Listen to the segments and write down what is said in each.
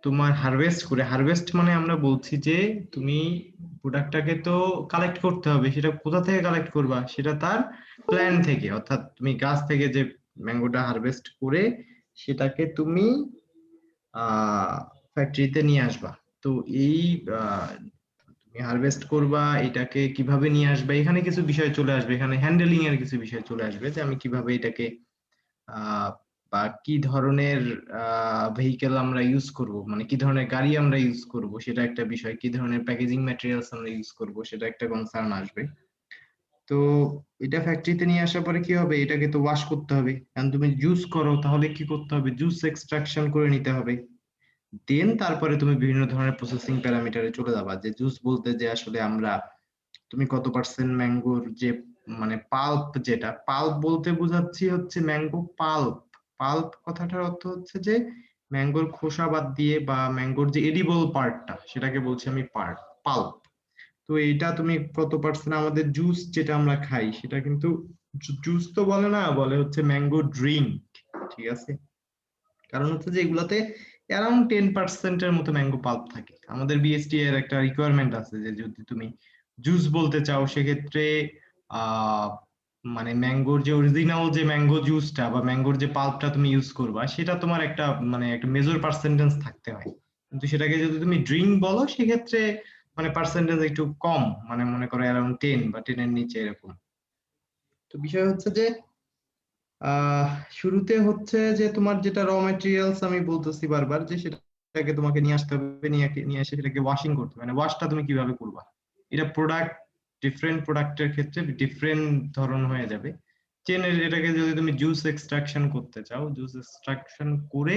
তোমার হারভেস্ট মানে আমরা বলছি যে তুমি প্রোডাক্টটাকে তো কালেক্ট করতে হবে, সেটা কোথা থেকে কালেক্ট করবা, সেটা তার প্ল্যান থেকে, অর্থাৎ তুমি গাছ থেকে যে ম্যাঙ্গোটা হারভেস্ট করে সেটাকে তুমি ফ্যাক্টরিতে নিয়ে আসবা। তো এই আহ, তুমি হারভেস্ট করবা, এটাকে কিভাবে নিয়ে আসবে, এখানে কিছু বিষয় চলে আসবে, এখানে হ্যান্ডেলিং এর কিছু বিষয় চলে আসবে, যে আমি কিভাবে এটাকে আহ, বা কি ধরনের ভেহিকেল আমরা ইউজ করব, মানে কি ধরনের গাড়ি আমরা ইউজ করব সেটা একটা বিষয়, কি ধরনের প্যাকেজিং ম্যাটেরিয়ালস আমরা ইউজ করব সেটা একটা কনসার্ন আসবে। তো এটা ফ্যাক্টরিতে নিয়ে আসার পরে কি হবে, এটাকে তো ওয়াশ করতে হবে, কারণ তুমি জুস করো তাহলে কি করতে হবে, জুস এক্সট্রাকশন করে নিতে হবে। দেন তারপরে তুমি বিভিন্ন ধরনের প্রসেসিং প্যারামিটারে চলে যাবা, যে জুস বলতে যে আসলে আমরা তুমি কত পার্সেন্ট ম্যাঙ্গোর যে মানে পাল্প, যেটা পাল্প বলতে বোঝাচ্ছি হচ্ছে ম্যাঙ্গো পাল্প। পাল্প কথাটার অর্থ হচ্ছে যে ম্যাঙ্গোর খোসা বাদ দিয়ে বা ম্যাঙ্গোর যে এডিবল পার্টটা সেটাকে বলছি আমি পাল্প। তো এইটা তুমি কত পার্সেন্ট, আমাদের জুস যেটা আমরা খাই সেটা কিন্তু জুস তো বলে না, বলে হচ্ছে ম্যাঙ্গো ড্রিঙ্ক। ঠিক আছে, কারণ হচ্ছে যে এগুলাতে অ্যারাউন্ড 10% মতো ম্যাঙ্গো পাল্প থাকে। আমাদের বিএসটি এর একটা রিকোয়ারমেন্ট আছে যে যদি তুমি জুস বলতে চাও সেক্ষেত্রে আহ মানে ম্যাঙ্গোর যে অরিজিনাল যে ম্যাঙ্গো জুসটা বা ম্যাঙ্গোর যে পাল্পটা তুমি ইউজ করবা সেটা তোমার একটা মানে একটা মেজর পার্সেন্টেজ থাকতে হয়। কিন্তু সেটাকে যদি তুমি ড্রিঙ্ক বলো সেক্ষেত্রে মানে পার্সেন্টেজ একটু কম, মানে মনে করো অ্যারাউন্ড 10 বা 10 এর নিচে এরকম। তো বিষয় হচ্ছে যে আহ শুরুতে হচ্ছে যে তোমার যেটা র ম্যাটেরিয়ালস আমি বলতেছি বারবার, যে সেটাকে তোমাকে নিয়ে আসতে হবে, নিয়ে এসে সেটাকে ওয়াশিং করতে হবে। মানে ওয়াশটা তুমি কিভাবে করবা, এটা প্রোডাক্ট, ডিফারেন্ট প্রোডাক্টের ক্ষেত্রে ডিফারেন্ট ধরন হয়ে যাবে। চেনের এটাকে যদি তুমি জুস এক্সট্রাকশন করতে চাও, জুস এক্সট্রাকশন করে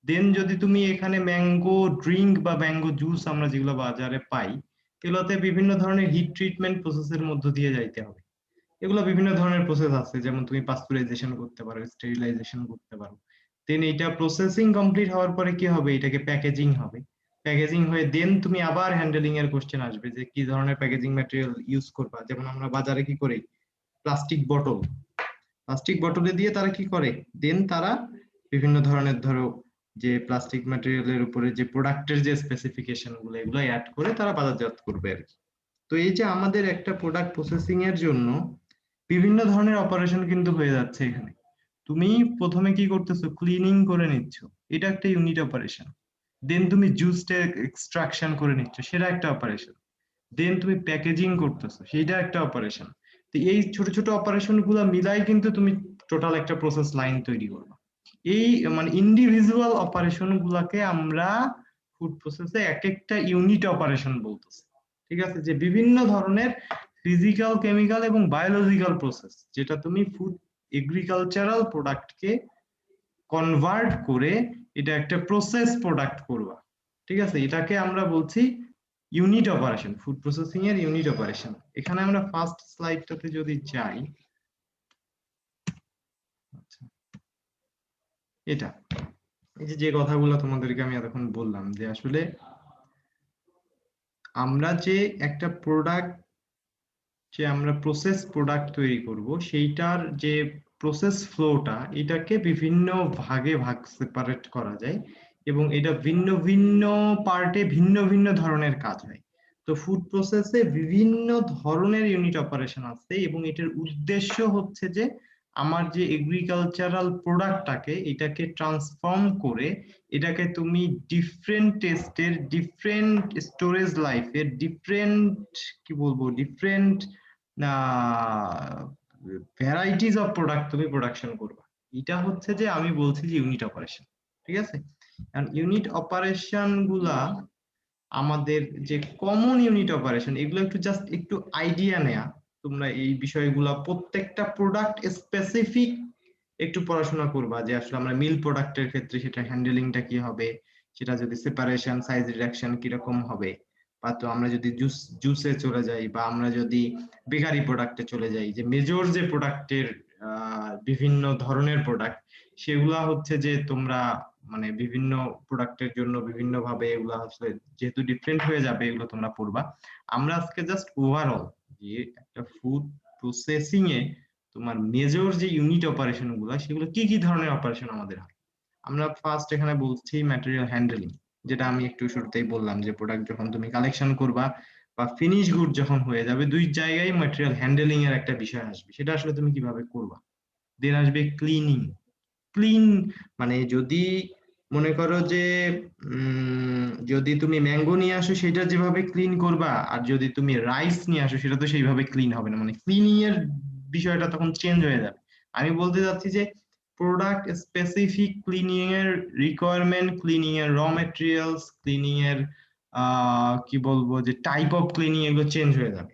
দেন যদি তুমি এখানে ম্যাঙ্গো ড্রিঙ্ক বা ম্যাঙ্গো জুস আমরা যেগুলো বাজারে পাই, এগুলোতে বিভিন্ন ধরনের হিট ট্রিটমেন্ট প্রসেসের মধ্য দিয়ে যাইতে হবে। এগুলো বিভিন্ন ধরনের প্রসেস আছে, যেমন তুমি পাস্তুরাইজেশন করতে পারো, স্টেরিলাইজেশন করতে পারো। দেন এটা প্রসেসিং কমপ্লিট হওয়ার পরে কি হবে, এটাকে প্যাকেজিং হবে। প্যাকেজিং হয়ে দেন তুমি আবার হ্যান্ডেলিং এর কোশ্চেন আসবে যে কি ধরনের প্যাকেজিং ম্যাটেরিয়াল ইউজ করবা। যেমন আমরা বাজারে কি করি, প্লাস্টিক বটল, প্লাস্টিক বটলে দিয়ে তারা কি করে, দেন তারা বিভিন্ন ধরনের ধরো যে প্লাস্টিক ম্যাটেরিয়ালের উপরে যে প্রোডাক্টের যে স্পেসিফিকেশন গুলো এগুলো অ্যাড করে তারা বাজারজাত করবে আর কি। তো এই যে আমাদের একটা প্রোডাক্ট প্রসেসিং এর জন্য বিভিন্ন ধরনের অপারেশন কিন্তু হয়ে যাচ্ছে এখানে। তুমি প্রথমে কি করতেছো, ক্লিনিং করে নিচ্ছ, এটা একটা ইউনিট অপারেশন। দেন তুমি জুসটা এক্সট্রাকশন করে নিচ্ছ, সেটা একটা অপারেশন। দেন তুমি প্যাকেজিং করতেছো, সেটা একটা অপারেশন। তো এই ছোট ছোট অপারেশন গুলা মিলাই কিন্তু তুমি টোটাল একটা প্রসেস লাইন তৈরি করবে। এই মানে ইন্ডিভিজুয়াল অপারেশন গুলাকে আমরা ফুড প্রসেসে এক একটা ইউনিট অপারেশন বলতেছি। ঠিক আছে, যে বিভিন্ন ধরনের ফিজিক্যাল, কেমিক্যাল এবং বায়োলজিক্যাল প্রসেস যেটা তুমি ফুড এগ্রিকালচারাল প্রোডাক্টকে কনভার্ট করে এটা একটা প্রসেস প্রোডাক্ট করবা। ঠিক আছে, এটাকে আমরা বলছি ইউনিট অপারেশন, ফুড প্রসেসিং এর ইউনিট অপারেশন। এখানে আমরা ফার্স্ট স্লাইডটাতে যদি যাই, আচ্ছা, এটা এই যে যে কথাগুলো তোমাদেরকে আমি এতক্ষণ বললাম, যে আসলে আমরা যে একটা প্রোডাক্ট, যে আমরা প্রসেস প্রোডাক্ট তৈরি করব সেইটার যে প্রসেস ফ্লোটা, এটাকে বিভিন্ন ভাগে ভাগ সেপারেট করা যায় এবং এটা ভিন্ন ভিন্ন পার্টে ভিন্ন ভিন্ন ধরনের কাজ হয়। তো ফুড প্রসেসে বিভিন্ন ধরনের ইউনিট অপারেশন আছে এবং এটার উদ্দেশ্য হচ্ছে যে আমার যে এগ্রিকালচারাল প্রোডাক্টটাকে এটাকে ট্রান্সফর্ম করে এটাকে তুমি ডিফারেন্ট টেস্টের, ডিফারেন্ট স্টোরেজ লাইফের, ডিফারেন্ট কি বলবো, ডিফারেন্ট ভ্যারাইটিস অফ প্রোডাক্ট তুমি প্রোডাকশন করবা। এটা হচ্ছে যে আমি বলছি যে ইউনিট অপারেশন। ঠিক আছে, কারণ ইউনিট অপারেশন গুলা আমাদের যে কমন ইউনিট অপারেশন, এগুলো একটু জাস্ট একটু আইডিয়া নেয়া। তোমরা এই বিষয়গুলা প্রত্যেকটা প্রোডাক্ট স্পেসিফিক একটু পড়াশোনা করবা, যে আসলে আমরা মিল প্রোডাক্টের ক্ষেত্রে সেটা হ্যান্ডেলিংটা কি হবে, সেটা যদি সেপারেশন, সাইজ রিডাকশন কিরকম হবে, বা তো আমরা যদি জুসে চলে যাই বা আমরা যদি বেকারি প্রোডাক্টে চলে যাই, যে মেজর যে প্রোডাক্টের বিভিন্ন ধরনের প্রোডাক্ট, সেগুলা হচ্ছে যে তোমরা মানে বিভিন্ন প্রোডাক্টের জন্য বিভিন্ন ভাবে এগুলা আসলে যেহেতু ডিফারেন্ট হয়ে যাবে, এগুলো তোমরা পড়বা। আমরা আজকে জাস্ট ওভারঅল যে একটা ফুড প্রসেসিং এ তোমার মেজর যে ইউনিট অপারেশন গুলা, সেগুলো কি কি ধরনের অপারেশন আমাদের হয়। আমরা ফার্স্ট এখানে বলছি ম্যাটেরিয়াল হ্যান্ডলিং। যেটা আমি একটু শুরুতেই বললাম যে প্রোডাক্ট যখন তুমি কালেকশন করবা বা ফিনিশ গুড যখন হয়ে যাবে, দুই জায়গায় ম্যাটেরিয়াল হ্যান্ডেলিং এর একটা বিষয় আসবে, সেটা আসলে তুমি কিভাবে করবা। দেন আসবে ক্লিনিং। ক্লিন মানে যদি মনে করো যে যদি তুমি ম্যাঙ্গো নিয়ে আসো সেটা যেভাবে ক্লিন করবা, আর যদি তুমি রাইস নিয়ে আসো সেটা তো সেইভাবে ক্লিন হবে না, মানে ক্লিনিং এর বিষয়টা তখন চেঞ্জ হয়ে যাবে। আমি বলতে চাচ্ছি যে প্রোডাক্ট স্পেসিফিক ক্লিনিং এর রিকোয়ারমেন্ট, ক্লিনিং এর র ম্যাটেরিয়ালস, ক্লিনিং এর কি বলবো যে টাইপ অফ ক্লিনিং, এগুলো চেঞ্জ হয়ে যাবে।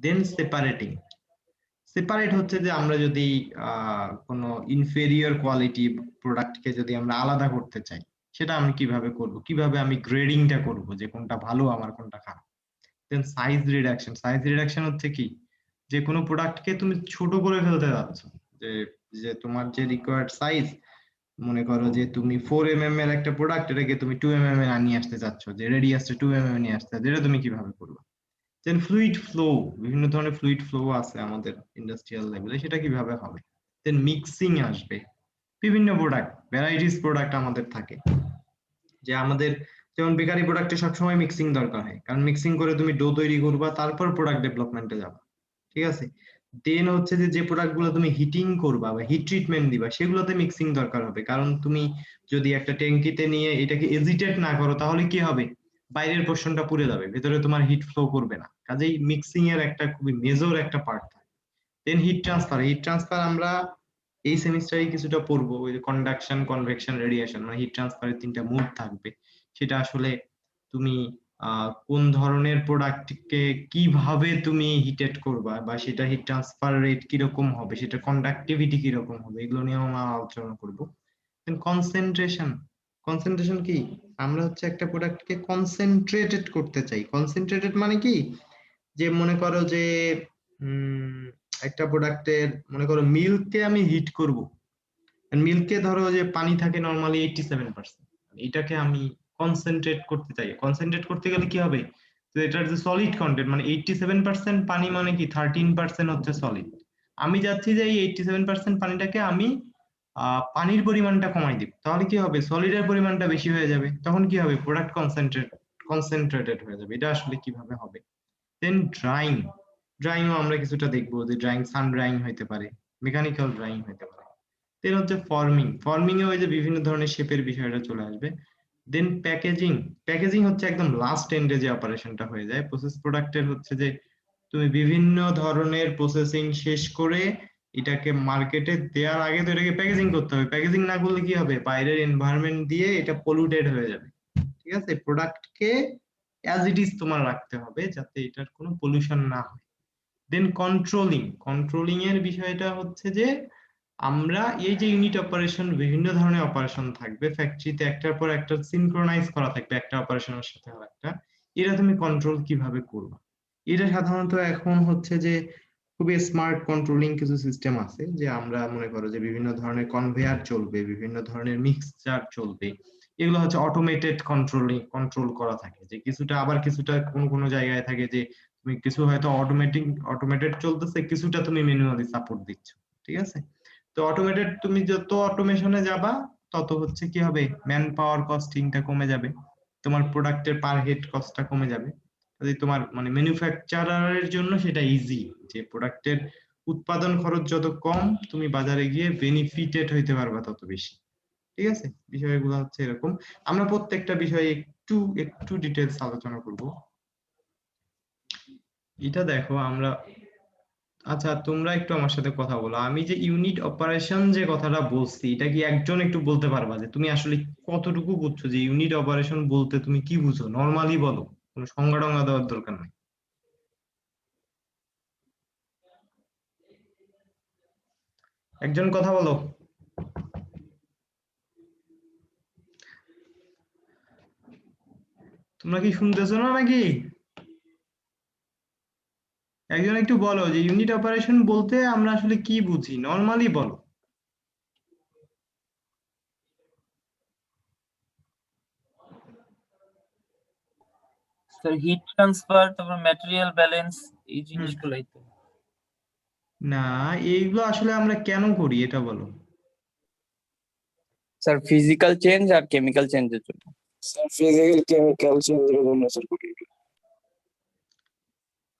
দেন সেপারেটিং। সেপারেট হচ্ছে যে আমরা যদি কোনো ইনফেরিয়র কোয়ালিটি প্রোডাক্টকে যদি আমরা আলাদা করতে চাই, সেটা আমি কিভাবে করব, কিভাবে আমি গ্রেডিংটা করব যে কোনটা ভালো আমার কোনটা খারাপ। দেন সাইজ রিডাকশন। সাইজ রিডাকশন হচ্ছে কি, যে কোনো প্রোডাক্টকে তুমি ছোট করে ফেলতে যাচ্ছ, যে যে তোমার যে রিকোয়ার্ড সাইজ, মনে করো যে তুমি 4 mm এর একটা প্রোডাক্ট, এটাকে তুমি 2 mm এ নিয়ে আসতে চাচ্ছ, যে রেডিয়াসটা 2 mm নিয়ে আসতে, যেটা তুমি কিভাবে করবে। দেন ফ্লুইড ফ্লো, বিভিন্ন ধরনের ফ্লুইড ফ্লো আছে আমাদের ইন্ডাস্ট্রিয়াল লেভেলে, সেটা কিভাবে হবে। দেন মিক্সিং আসবে। বিভিন্ন প্রোডাক্ট, ভ্যারাইটিস প্রোডাক্ট আমাদের থাকে, যে আমাদের যেমন বেকারি প্রোডাক্টে সবসময় মিক্সিং দরকার হয়, কারণ মিক্সিং করে তুমি ডো তৈরি করবা, তারপর প্রোডাক্ট ডেভেলপমেন্টে যাবা। ঠিক আছে। দেন হচ্ছে যে যে প্রোডাক্ট গুলো তুমি হিটিং করবা বা হিট ট্রিটমেন্ট দিবা, সেগুলোতে মিক্সিং দরকার হবে, কারণ তুমি যদি একটা ট্যাঙ্কিতে নিয়ে এটাকে এজিটেট না করো, তাহলে কি হবে, বাইরের পোর্শনটা পুড়ে যাবে, ভেতরে তোমার হিট ফ্লো করবে না। কাজেই মিক্সিং এর একটা খুবই মেজর একটা পার্ট থাকে। Then heat transfer. Heat transfer আমরা এই সেমিস্টারে কিছুটা পড়বো, ওই যে কন্ডাকশন, কনভেকশন, রেডিয়েশন, মানে হিট ট্রান্সফারের 3টা মোড থাকবে। সেটা আসলে তুমি কোন ধরনের প্রোডাক্টকে কিভাবে তুমি হিটেড করবা, বা সেটা হিট ট্রান্সফার রেট কিরকম হবে, সেটা কন্ডাক্টিভিটি কিরকম হবে, এগুলো নিয়েও আমরা আলোচনা করবো। কনসেন্ট্রেশন। কনসেন্ট্রেশন কি, আমরা হচ্ছে একটা প্রোডাক্টকে কনসেন্ট্রেটেড করতে চাই। কনসেন্ট্রেটেড মানে কি, যে মনে করো যে উম একটা প্রোডাক্টের, মনে করো মিল্ককে আমি হিট করব, মিল্কে ধরো যে পানি থাকে নরমালি 87%, এটাকে আমি কনসেন্ট্রেট করতে চাই। কনসেন্ট্রেট করতে গেলে কি হবে, তো এটার যে সলিড কন্টেন্ট, মানে 87% পানি মানে কি 13% হচ্ছে সলিড। আমি যাচ্ছি যে এই 87% পানিটাকে আমি পানির পরিমাণটা কমাই দিব, তাহলে কি হবে, সলিডের পরিমাণটা বেশি হয়ে যাবে, তখন কি হবে, প্রোডাক্ট কনসেন্ট্রেটেড হয়ে যাবে। এটা আসলে কিভাবে হবে। দেন ড্রাইং। ড্রাইংও আমরা কিছুটা দেখবো, যে ড্রাইং সান ড্রাইং হইতে পারে, মেকানিক্যাল ড্রাইং হইতে পারে। দেন হচ্ছে ফর্মিং। ফর্মিং এ ওই যে বিভিন্ন ধরনের শেপের বিষয়টা চলে আসবে। দেন প্যাকেজিং। প্যাকেজিং হচ্ছে একদম লাস্ট এন্ডে যে অপারেশনটা হয়ে যায় প্রসেস প্রোডাক্টের, হচ্ছে যে তুমি বিভিন্ন ধরনের প্রসেসিং শেষ করে এটাকে মার্কেটে দেওয়ার আগে তো এটাকে প্যাকেজিং করতে হবে। প্যাকেজিং না করলে কি হবে, বাইরের এনভায়রনমেন্ট দিয়ে এটা পলিউটেড হয়ে যাবে। ঠিক আছে, প্রোডাক্টকে অ্যাজ ইট ইজ তোমার রাখতে হবে, যাতে এটার কোনো পলিউশন না হয়। দেন কন্ট্রোলিং। কন্ট্রোলিং এর বিষয়টা হচ্ছে যে আমরা এই যে ইউনিট অপারেশন, বিভিন্ন ধরনের অপারেশন থাকবে ফ্যাক্টরিতে, একটার পর একটা সিনক্রোনাইজ করা থাকবে একটা অপারেশনের সাথে আরেকটা, এটা তুমি কন্ট্রোল কিভাবে করবে। এটা সাধারণত এখন হচ্ছে যে খুবই স্মার্ট কন্ট্রোলিং কিছু সিস্টেম আছে, যে আমরা মনে করো যে বিভিন্ন ধরনের কনভেয়ার চলবে, বিভিন্ন ধরনের মিক্সচার চলবে, এগুলো হচ্ছে অটোমেটেড কন্ট্রোল করা থাকে, যে কিছুটা আবার কিছুটা কোনো কোনো জায়গায় থাকে যে তুমি কিছু হয়তো অটোমেটেড চলতেছে, কিছুটা তুমি ম্যানুয়ালি সাপোর্ট দিচ্ছ। ঠিক আছে। তো অটোমেটেড, তুমি যত অটোমেশনে যাবা তত হচ্ছে কি হবে, ম্যান পাওয়ার কস্টিংটা কমে যাবে, তোমার প্রোডাক্টের পার হেড কস্টটা কমে যাবে। যদি তোমার মানে ম্যানুফ্যাকচারারের জন্য সেটা ইজি, যে প্রোডাক্টের উৎপাদন খরচ যত কম, তুমি বাজারে গিয়ে বেনিফিটেড হইতে পারবা তত বেশি। ঠিক আছে, বিষয়গুলো হচ্ছে এরকম। আমরা প্রত্যেকটা বিষয়ে একটু একটু ডিটেলস আলোচনা করব। এটা দেখো আমরা, আচ্ছা তোমরা একটু আমার সাথে কথা বলো, আমি যে ইউনিট অপারেশন যে কথাটা বলছি, এটা কি একজন একটু বলতে পারবা যে তুমি আসলে কতটুকু বুঝছো, যে ইউনিট অপারেশন বলতে তুমি কি বুঝো, নর্মালি বলো, কোনো সংজ্ঞা টঙ্গা দেওয়ার দরকার নাই। একজন কথা বলো। তোমরা কি শুনতেছো না নাকি? একজন একটু বলো যে ইউনিট অপারেশন বলতে আমরা আসলে কি বুঝি, নর্মালি বলো। স্যার হিট ট্রান্সফার, তারপর ম্যাটেরিয়াল ব্যালেন্স, এই হুম। জিনিসগুলাই তো। না, এইগুলো আসলে আমরা কেন করি এটা বলো। স্যার ফিজিক্যাল চেঞ্জ আর কেমিক্যাল চেঞ্জের জন্য। স্যার ফিজিক্যাল কেমিক্যাল চেঞ্জের জন্য স্যার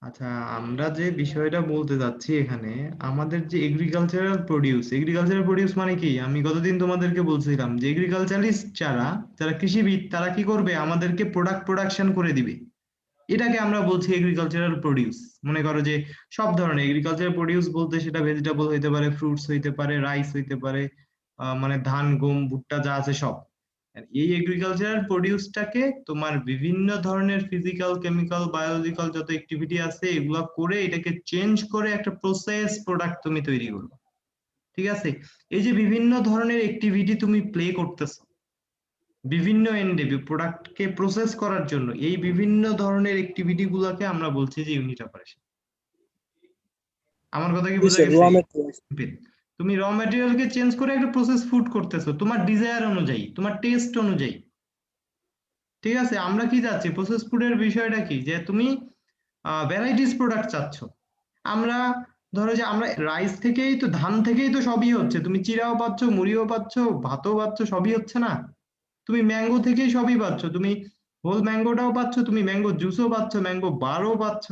আচ্ছা, আমরা যে বিষয়টা বলতে যাচ্ছি এখানে, আমাদের যে এগ্রিকালচারাল প্রডিউস মানে কি, আমি গতদিন তোমাদেরকে বলছিলাম যে এগ্রিকালচারিস্ট যারা যারা কৃষিবিদ তারা কি করবে, আমাদেরকে প্রোডাকশন করে দিবে। এটাকে আমরা বলছি এগ্রিকালচারাল প্রডিউস। মনে করো যে সব ধরনের এগ্রিকালচারাল প্রডিউস বলতে সেটা ভেজিটেবল হইতে পারে, ফ্রুটস হইতে পারে, রাইস হইতে পারে, মানে ধান গম ভুট্টা যা আছে সব। আর এই এগ্রিকালচারাল প্রডিউসটাকে তোমার বিভিন্ন ধরনের ফিজিক্যাল কেমিক্যাল বায়োলজিক্যাল যত অ্যাক্টিভিটি আছে এগুলা করে এটাকে চেঞ্জ করে একটা প্রসেস প্রোডাক্ট তুমি তৈরি করবে। ঠিক আছে? এই যে বিভিন্ন ধরনের অ্যাক্টিভিটি তুমি প্লে করতেছো বিভিন্ন এন্ডে প্রোডাক্টকে প্রসেস করার জন্য, এই বিভিন্ন ধরনের অ্যাক্টিভিটি গুলাকে আমরা বলছি যে ইউনিট অপারেশন। আমার কথা কি বোঝা স্যার র গেছে? ম্যাটেরিয়াল তুমি র ম্যাটেরিয়ালকে চেঞ্জ করে একটা প্রসেস ফুড করতেছো তোমার ডিজায়ার অনুযায়ী, তোমার টেস্ট অনুযায়ী। ঠিক আছে? আমরা কি চাচ্ছি প্রসেস ফুডের বিষয়টা কি, যে তুমি ভ্যারাইটিস প্রোডাক্ট চাচ্ছ। আমরা ধরো যে আমরা রাইস থেকেই তো, ধান থেকেই তো সবই হচ্ছে, তুমি চিড়াও পাচ্ছ, মুড়িও পাচ্ছ, ভাতও পাচ্ছ, সবই হচ্ছে না? তুমি ম্যাঙ্গো থেকেই সবই পাচ্ছ, তুমি হোল ম্যাঙ্গোটাও পাচ্ছ, তুমি ম্যাঙ্গো জুসও পাচ্ছ, ম্যাঙ্গো বারও পাচ্ছ,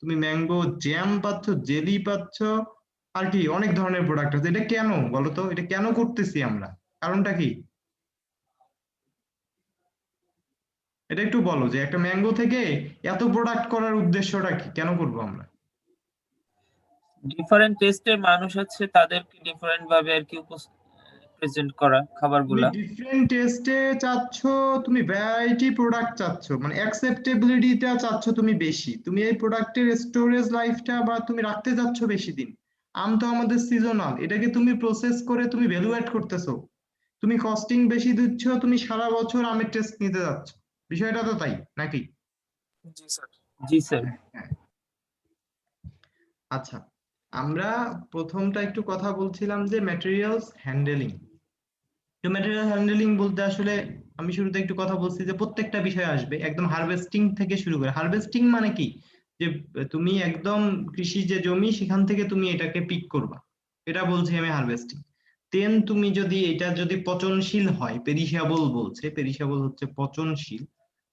তুমি ম্যাঙ্গো জ্যাম পাচ্ছ, জেলি পাচ্ছ, আর কি অনেক ধরনের প্রোডাক্ট আছে। এটা কেন বলো তো, এটা কেন করতেছি আমরা, কারণটা কি? এটা একটু বলো যে একটা ম্যাঙ্গো থেকে এত প্রোডাক্ট করার উদ্দেশ্যটা কি, কেন করবো আমরা? ডিফারেন্ট টেস্টের মানুষ আছে, তাদেরকে ডিফারেন্ট ভাবে আর কি প্রেজেন্ট করা তুমি খাবারগুলা। ডিফারেন্ট টেস্টে চাচ্ছ, তুমি ভ্যারাইটি প্রোডাক্ট চাচ্ছ, মানে অ্যাকসেপ্টেবিলিটিটা চাচ্ছ তুমি বেশি, তুমি এই প্রোডাক্টের স্টোরেজ লাইফটা বা তুমি রাখতে চাচ্ছ বেশি দিন। আম তো আমাদের সিজনাল, এটাকে তুমি প্রসেস করে তুমি ভ্যালু অ্যাড করতেছো, তুমি কস্টিং বেশি দিচ্ছ, তুমি সারা বছর আমের টেস্ট নিতে যাচ্ছ। বিষয়টা তো তাই নাকি? জি স্যার জি স্যার। হ্যাঁ। আচ্ছা, আমরা প্রথমটা একটু কথা বলছিলাম যে ম্যাটেরিয়ালস হ্যান্ডেলিং। তো ম্যাটেরিয়াল হ্যান্ডেলিং বলতে আসলে আমি শুরুতে একটু কথা বলছি যে প্রত্যেকটা বিষয় আসবে, একদম হারভেস্টিং থেকে শুরু করে। হারভেস্টিং মানে কি, যে তুমি একদম কৃষি যে জমি সেখান থেকে তুমি এটাকে পিক করবা, এটা বলছি আমি হারভেস্টিং। দেন তুমি যদি এটা যদি পচনশীল হয়, পেরিশেবল বলছে, পেরিশেবল হচ্ছে পচনশীল,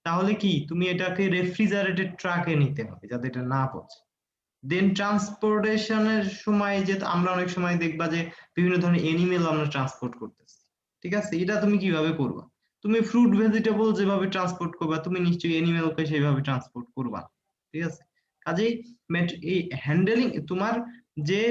তাহলে কি তুমি এটাকে রেফ্রিজারেটেড ট্রাকে নিতে হবে যাতে এটা না পচে। দেন ট্রান্সপোর্টেশনের সময় যে আমরা অনেক সময় দেখবা যে বিভিন্ন ধরনের এনিমেল আমরা ট্রান্সপোর্ট করতেছি। ঠিক আছে? এটা তুমি কিভাবে করবা? তুমি ফ্রুট ভেজিটেবল যেভাবে ট্রান্সপোর্ট করবা তুমি নিশ্চয়ই এনিমেলকে সেইভাবে ট্রান্সপোর্ট করবা। ঠিক আছে? কাজেই এই হ্যান্ডেলিং তোমার যে,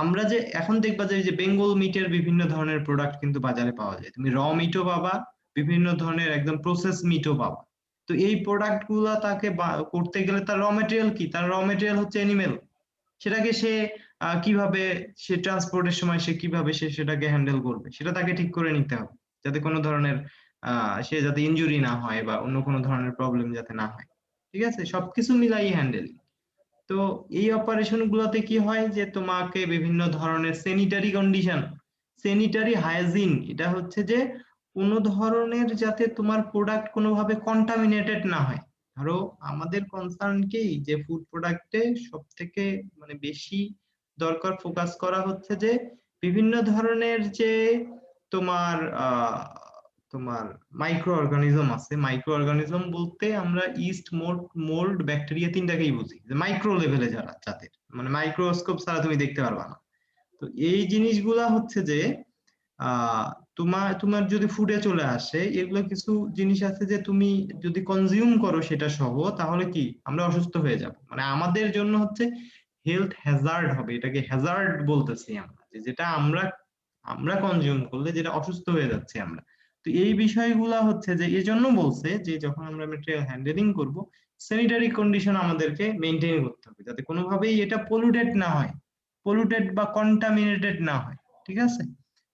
আমরা যে এখন দেখবা যে বেঙ্গল মিটের বিভিন্ন ধরনের প্রোডাক্ট কিন্তু বাজারে পাওয়া যায়, তুমি র মিটও পাবা, বিভিন্ন ধরনের একদম প্রসেস মিটও পাবা। তো এই প্রোডাক্ট গুলা তাকে করতে গেলে তার র মেটেরিয়াল কি, তার র মেটেরিয়াল হচ্ছে এনিমেল। সেটাকে সে কিভাবে, সে ট্রান্সপোর্টের সময় সে কিভাবে সে সেটাকে হ্যান্ডেল করবে সেটা তাকে ঠিক করে নিতে হবে, যাতে কোনো ধরনের সে যাতে ইনজুরি না হয় বা অন্য কোনো ধরনের প্রবলেম যাতে না হয়। ঠিক আছে? সবকিছু মিলাই হ্যান্ডেলিং। তো এই অপারেশন গুলোতে কি হয় যে তোমাকে বিভিন্ন ধরনের স্যানিটারি কন্ডিশন, স্যানিটারি হাইজিন, এটা হচ্ছে যে কোনো ধরনের যাতে তোমার প্রোডাক্ট কোনোভাবে কন্টামিনেটেড না হয়। ধরো আমাদের কনসার্ন কি, যে ফুড প্রোডাক্টে সব থেকে মানে বেশি দরকার ফোকাস করা হচ্ছে যে বিভিন্ন ধরনের যে তোমার তোমার মাইক্রো অর্গানিজম আছে। মাইক্রো অর্গানিজম বলতে আমরা ইস্ট, মোল্ড, ব্যাকটেরিয়া তিনটাকেই বুঝি, যে মাইক্রো লেভেলে যারা, যাদের মানে মাইক্রোস্কোপ ছাড়া তুমি দেখতে পারবা না। তো এই জিনিসগুলা হচ্ছে যে তোমার তোমার যদি ফুডে চলে আসে, এগুলো কিছু জিনিস আছে যে তুমি যদি কনজিউম করো সেটা সহ, তাহলে কি আমরা অসুস্থ হয়ে যাব, মানে আমাদের জন্য হচ্ছে হেলথ হ্যাজার্ড হবে। এটাকে হ্যাজার্ড বলতেছি আমরা, যে যেটা আমরা আমরা কনজিউম করলে যেটা অসুস্থ হয়ে যাচ্ছে আমরা। তো এই বিষয়গুলা হচ্ছে যে এজন্য বলছে যে যখন আমরা ম্যাটেরিয়াল হ্যান্ডেলিং করব, স্যানিটারি কন্ডিশন আমাদেরকে মেনটেন করতে হবে যাতে কোনোভাবেই এটা পলিউটেড না হয়, পলিউটেড বা কন্টামিনেটেড না হয়। ঠিক আছে?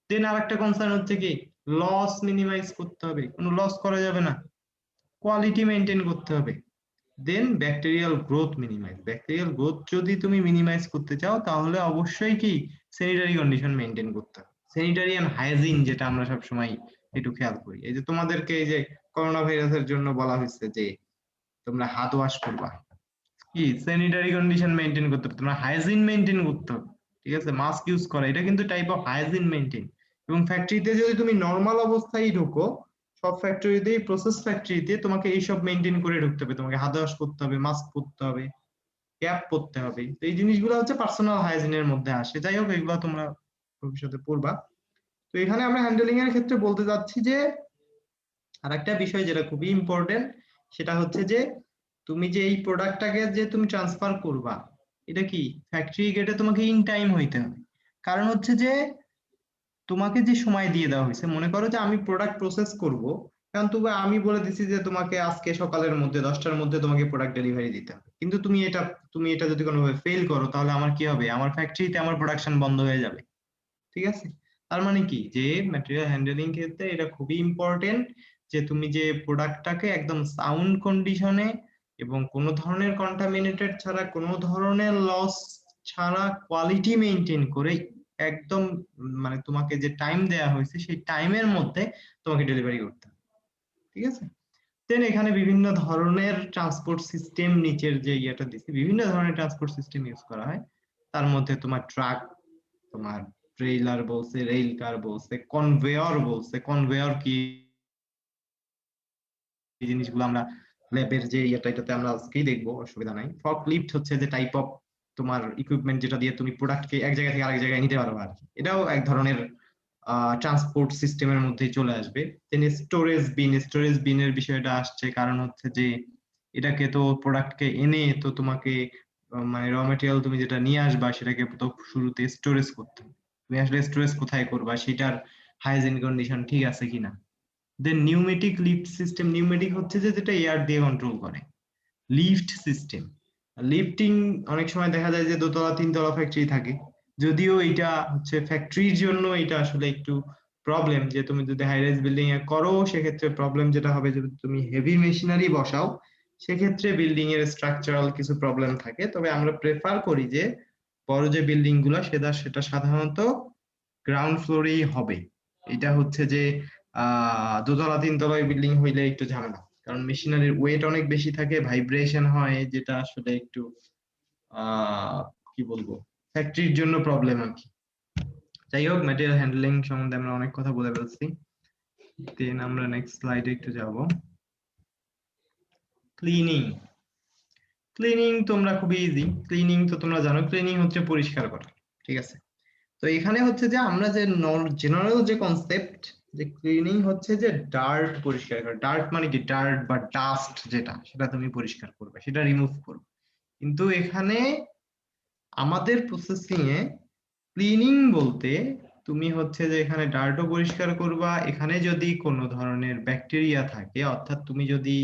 দেন আরেকটা কনসার্ন হচ্ছে কি, লস মিনিমাইজ করতে হবে, কোনো লস করা যাবে না, কোয়ালিটি মেনটেন করতে হবে। Then bacterial growth minimize, bacterial growth যদি তুমি মিনিমাইজ করতে চাও তাহলে অবশ্যই কি স্যানিটারি কন্ডিশন মেনটেন করতে হবে, স্যানিটারি এন্ড হাইজিন, যেটা আমরা সব সময় একটু খেয়াল করি। এই যে তোমাদেরকে এই যে করোনা ভাইরাসের জন্য বলা হয়েছে যে তোমরা হাত ওয়াশ করবা, কি স্যানিটারি কন্ডিশন মেনটেন করতে হবে, তোমরা হাইজিন মেনটেন করতে হবে। ঠিক আছে? মাস্ক ইউজ করা, এটা কিন্তু টাইপ অফ হাইজিন মেনটেন। এবং ফ্যাক্টরিতে যদি তুমি নর্মাল অবস্থায় ঢোকো, সব ফ্যাক্টরিতেই, প্রসেস ফ্যাক্টরিতে তোমাকে এইসব মেনটেন করে ঢুকতে হবে, তোমাকে হাত ওয়াশ করতে হবে, মাস্ক পরতে হবে, ক্যাপ পরতে হবে। তো এই জিনিসগুলো হচ্ছে পার্সোনাল হাইজিনের মধ্যে আসে। যাই হোক, এগুলো তোমরা ভবিষ্যতে পড়বা। তো এখানে আমরা হ্যান্ডেলিং এর ক্ষেত্রে বলতে যাচ্ছি যে আরেকটা বিষয় যেটা খুবই ইম্পর্টেন্ট, সেটা হচ্ছে যে তুমি যে এই প্রোডাক্টটাকে যে তুমি ট্রান্সফার করবা, এটা কি ফ্যাক্টরি গেটে তোমাকে ইন টাইম হইতে হবে। কারণ হচ্ছে যে তোমাকে যে সময় দিয়ে দেওয়া হয়েছে, মনে করো যে আমি প্রোডাক্ট প্রসেস করব, কারণ তুমি, আমি বলে দিছি যে তোমাকে আজকে সকালের মধ্যে 10টার মধ্যে তোমাকে প্রোডাক্ট ডেলিভারি দিতে হবে, কিন্তু তুমি এটা যদি কোনোভাবে ফেল করো, তাহলে আমার কি হবে? আমার ফ্যাক্টরিতে আমার প্রোডাকশন বন্ধ হয়ে যাবে। ঠিক আছে? তার মানে কি, যে ম্যাটেরিয়াল হ্যান্ডলিং ক্ষেত্রে এটা খুবই ইম্পর্টেন্ট যে তুমি যে প্রোডাক্টটাকে একদম সাউন্ড কন্ডিশনে এবং কোনো ধরনের কন্টামিনেটেড ছাড়া, কোনো ধরনের লস ছাড়া, কোয়ালিটি মেনটেন করে একদম মানে তোমাকে যে টাইম দেয়া হয়েছে সেই টাইমের মধ্যে তোমাকে ডেলিভারি করতে হবে। ঠিক আছে? দেন এখানে বিভিন্ন ধরনের ট্রান্সপোর্ট সিস্টেম, নিচের যে ইয়েটা দিচ্ছি, বিভিন্ন ধরনের ট্রান্সপোর্ট সিস্টেম ইউজ করা হয়। তার মধ্যে তোমার ট্রাক, তোমার ট্রেইলার বলছে, রেল কার বলছে, কনভেয়র বলছে। কনভেয়র কি, এই জিনিসগুলো আমরা ল্যাবের যে এটাতে আমরা আজকেই দেখবো, অসুবিধা নাই। ফর্কলিফট হচ্ছে যে টাইপ অফ তোমার ইকুইপমেন্ট যেটা দিয়ে তুমি প্রোডাক্টকে এক জায়গা থেকে আরেক জায়গায় নিতে পারো আর কি। এটাও এক ধরনের ট্রান্সপোর্ট সিস্টেমের মধ্যেই চলে আসবে। দেন স্টোরেজ বিনের বিষয়টা আসছে, কারণ হচ্ছে যে এটাকে তো প্রোডাক্টকে এনে তো তোমাকে মানে র মেটেরিয়াল তুমি যেটা নিয়ে আসবা সেটাকে তো শুরুতে স্টোরেজ করতে হবে। তুমি আসলে স্টোরেজ কোথায় করবা, সেটার হাইজিন কন্ডিশন ঠিক আছে কিনা। দেন নিউমেটিক লিফট সিস্টেম। নিউমেটিক হচ্ছে যে যেটা এয়ার দিয়ে কন্ট্রোল করে। লিফট সিস্টেম, লিফটিং অনেক সময় দেখা যায় যে দোতলা তিনতলা ফ্যাক্টরি থাকে, যদিও এটা হচ্ছে ফ্যাক্টরির জন্য এটা আসলে একটু প্রবলেম, যে তুমি যদি হাই রাইজ বিল্ডিং এ করো সেক্ষেত্রে প্রবলেম যেটা হবে, যদি তুমি হেভি মেশিনারি বসাও সেক্ষেত্রে বিল্ডিং এর স্ট্রাকচারাল কিছু প্রবলেম থাকে। তবে আমরা প্রেফার করি যে বড় যে বিল্ডিং গুলো সেটা সাধারণত গ্রাউন্ড ফ্লোরেই হবে। এটা হচ্ছে যে দোতলা তিনতলায় বিল্ডিং হইলে একটু ঝামেলা, কারণ মেশিনারির ওয়েট অনেক বেশি থাকে, ভাইব্রেশন হয়, যেটা আসলে একটু আহ কি বলবো, ফ্যাক্টরির জন্য প্রবলেম আর কি। যাই হোক, ম্যাটেরিয়াল হ্যান্ডলিং সম্বন্ধে আমরা অনেক কথা বলে ফেলছি। দেন আমরা নেক্সট স্লাইডে একটু যাব। ক্লিনিং। ক্লিনিং তোমরা খুবই ইজি। ক্লিনিং তো তোমরা জানো, ক্লিনিং হচ্ছে পরিষ্কার করা। ঠিক আছে? তো এখানে হচ্ছে যে আমরা যে জেনারেল যে কনসেপ্ট, যে ক্লিনিং হচ্ছে যে ডার্ট পরিষ্কার করা। ডার্ট মানে কি? ডার্ট বা ডাস্ট যেটা, সেটা তুমি পরিষ্কার করবে, সেটা রিমুভ করবে। কিন্তু এখানে আমাদের প্রসেসিং এ ক্লিনিং বলতে তুমি হচ্ছে যে এখানে ডার্টও পরিষ্কার করবা। এখানে যদি কোনো ধরনের ব্যাকটেরিয়া থাকে, অর্থাৎ তুমি যদি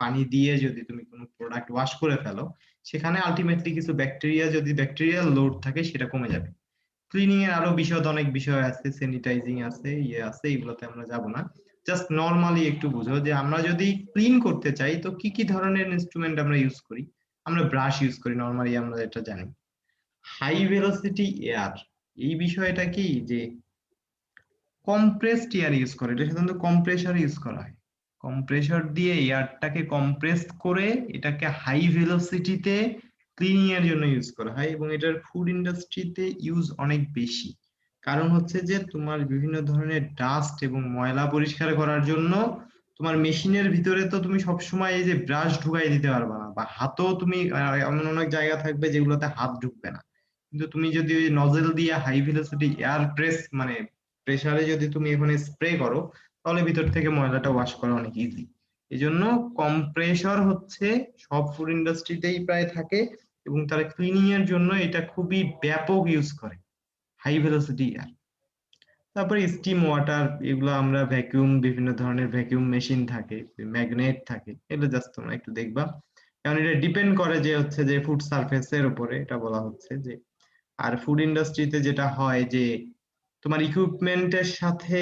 পানি দিয়ে যদি তুমি কোনো প্রোডাক্ট ওয়াশ করে ফেলো, সেখানে আলটিমেটলি কিছু ব্যাকটেরিয়া, যদি ব্যাকটেরিয়াল লোড থাকে সেটা কমে যাবে। ক্লিনিং এর আরো বিশদ অনেক বিষয় আছে, স্যানিটাইজিং আছে, ইয়ে আছে, এগুলোতে আমরা যাব না। জাস্ট নর্মালি একটু বুঝো যে আমরা যদি ক্লিন করতে চাই তো কি কি ধরনের ইনস্ট্রুমেন্ট আমরা ইউজ করি। আমরা ব্রাশ ইউজ করি নর্মালি, আমরা এটা জানি। হাই ভেলোসিটি এয়ার, এই বিষয়টা কি, যে কম্প্রেসড এয়ার ইউজ করে, এটা সাধারণত কম্প্রেসার ইউজ করা হয়। কম্প্রেসর দিয়ে এয়ারটাকে কম্প্রেস করে এটাকে হাই ভেলোসিটিতে ক্লিনিং এর জন্য ইউজ করা হয়, এবং এটার ফুড ইন্ডাস্ট্রিতে ইউজ অনেক বেশি। কারণ হচ্ছে যে তোমার বিভিন্ন ধরনের ডাস্ট এবং ময়লা পরিষ্কার করার জন্য তোমার মেশিনের ভিতরে তো তুমি সবসময় এই যে ব্রাশ ঢুকাই দিতে পারবা না, বা হাতও তুমি এমন অনেক জায়গা থাকবে যেগুলোতে হাত ঢুকবে না। কিন্তু তুমি যদি ওই নজেল দিয়ে হাই ভেলোসিটি এয়ার প্রেস মানে প্রেসারে যদি তুমি এখানে স্প্রে করো, তাহলে ভিতর থেকে ময়লাটা ওয়াশ করা অনেক ইজি। এই জন্য কম্প্রেসর হচ্ছে সব ফুড ইন্ডাস্ট্রিতেই প্রায় থাকে, এবং তারা ক্লিনিং এর জন্য এটা খুবই ব্যাপক ইউজ করে, হাই ভেলোসিটি এয়ার। তারপরে স্টিম ওয়াটার, এগুলো আমরা ভ্যাকুয়াম, বিভিন্ন ধরনের ভ্যাকুয়াম মেশিন থাকে, ম্যাগনেট থাকে, এগুলো জাস্ট তোমরা একটু দেখবা, কারণ এটা ডিপেন্ড করে যে হচ্ছে যে ফুড সারফেসের উপরে এটা বলা হচ্ছে যে। আর ফুড ইন্ডাস্ট্রিতে যেটা হয় যে তোমার ইকুইপমেন্টের সাথে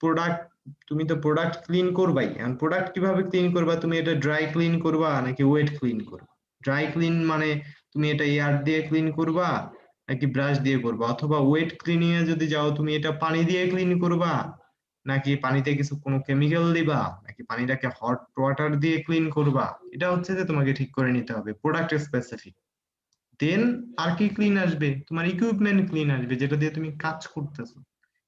প্রোডাক্ট, তুমি তো প্রোডাক্ট ক্লিন করবাই, এখন প্রোডাক্ট কিভাবে ক্লিন করবা, তুমি এটা ড্রাই ক্লিন করবা নাকি ওয়েট ক্লিন করবা। ড্রাই ক্লিন মানে তুমি এটা এয়ার দিয়ে ক্লিন করবা নাকি ব্রাশ দিয়ে করবা, অথবা ওয়েট ক্লিনিং এ যদি যাও তুমি এটা পানি দিয়ে ক্লিন করবা নাকি পানিতে কিছু কোনো কেমিক্যাল দিবা, নাকি পানিটাকে হট ওয়াটার দিয়ে ক্লিন করবা। এটা হচ্ছে যে তোমাকে ঠিক করে নিতে হবে প্রোডাক্ট স্পেসিফিক। দেন আর কি ক্লিন আসবে, তোমার ইকুইপমেন্ট ক্লিন আসবে, যেটা দিয়ে তুমি কাজ করতেছো।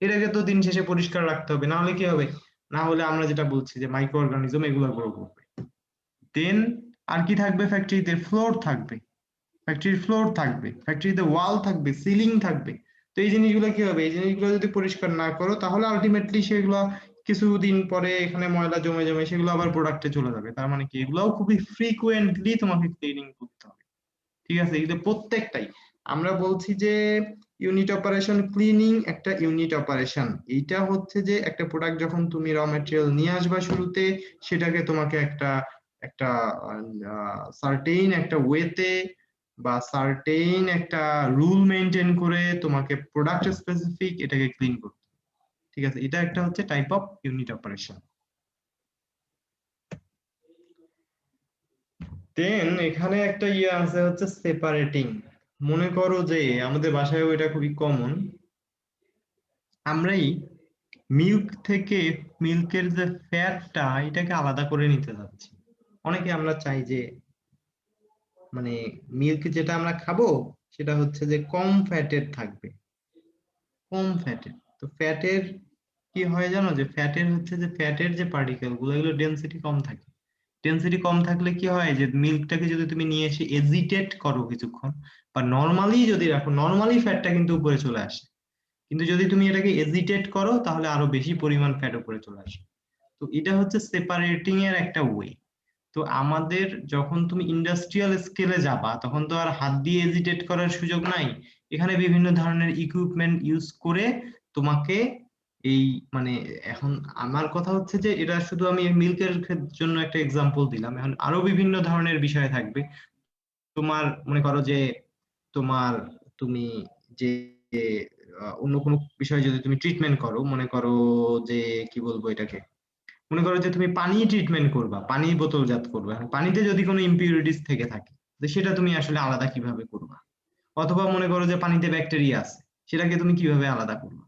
এটাকে তো দিন শেষে পরিষ্কার রাখতে হবে, না হলে কি হবে, না হলে আমরা যেটা বলছি যে মাইক্রো অর্গানিজম এগুলো গ্রো করবে। দেন আর কি থাকবে, ফ্যাক্টরিতে ফ্লোর থাকবে, ফ্যাক্টরির ফ্লোর থাকবে, ফ্যাক্টরিতে ওয়াল থাকবে, সিলিং থাকবে। তো এই জিনিসগুলো কি হবে, এই জিনিসগুলো যদি পরিষ্কার না করো তাহলে আলটিমেটলি সেগুলো কিছুদিন পরে এখানে ময়লা জমে জমে সেগুলো আবার প্রোডাক্টে চলে যাবে। তার মানে কি এগুলোও খুবই ফ্রিকুয়েন্টলি তোমাকে ক্লিনিং করতে হবে। ঠিক আছে, এগুলো প্রত্যেকটাই আমরা বলছি যে ইউনিট অপারেশন ক্লিনিং একটা ইউনিট অপারেশন। এইটা হচ্ছে যে একটা প্রোডাক্ট যখন তুমি র ম্যাটেরিয়াল নিয়ে আসবা শুরুতে, সেটাকে তোমাকে একটা একটা সার্টেইন একটা ওয়েতে বা সার্টেইন একটা রুল মেনটেন করে তোমাকে প্রোডাক্ট স্পেসিফিক এটাকে ক্লিন করতে হবে। ঠিক আছে, এটা একটা হচ্ছে টাইপ অফ ইউনিট অপারেশন। দেন এখানে একটা ইয়ে আছে হচ্ছে সেপারেটিং। মনে করো যে আমাদের বাসায়ও এটা খুবই কমন, আমরাই মিল্ক থেকে মিল্কের যে ফ্যাটটা এটাকে আলাদা করে নিতে যাচ্ছি। অনেকে আমরা চাই যে মানে মিল্ক যেটা আমরা খাবো সেটা হচ্ছে যে কম ফ্যাটের থাকবে, কম ফ্যাটের। তো ফ্যাটের কি হয় জানো, যে ফ্যাটের হচ্ছে যে ফ্যাটের যে পার্টিকেল গুলো এগুলো ডেনসিটি কম থাকে। ডেনসিটি কম থাকলে কি হয়, যে মিল্কটাকে যদি তুমি নিয়ে এসে এজিটেট করো কিছুক্ষণ বা নর্মালি যদি রাখো, নর্মালি ফ্যাটটা কিন্তু উপরে চলে আসে, কিন্তু যদি তুমি এটাকে এজিটেট করো তাহলে আরো বেশি পরিমাণ ফ্যাট উপরে চলে আসে। তো এটা হচ্ছে সেপারেটিং এর একটা ওয়ে। তো আমাদের যখন তুমি ইন্ডাস্ট্রিয়াল স্কেলে যাবা তখন তো আর হাত দিয়ে এজিটেট করার সুযোগ নাই। এখানে বিভিন্ন ধরনের ইকুইপমেন্ট ইউজ করে তোমাকে এই মানে এখন আমার কথা হচ্ছে যে এটা শুধু আমি মিল্কের জন্য একটা এক্সাম্পল দিলাম, এখন আরো বিভিন্ন ধরনের বিষয় থাকবে। তোমার মনে করো যে তোমার তুমি যে অন্য কোনো বিষয় যদি তুমি ট্রিটমেন্ট করো, মনে করো যে কি বলবো এটাকে, মনে করো যে তুমি পানি ট্রিটমেন্ট করবা, পানি বোতলজাত করবে, এখন পানিতে যদি কোনো ইম্পিউরিটিস থেকে থাকে তো সেটা তুমি আসলে আলাদা কিভাবে করবা? অথবা মনে করো যে পানিতে ব্যাকটেরিয়া আছে, সেটাকে তুমি কিভাবে আলাদা করবা?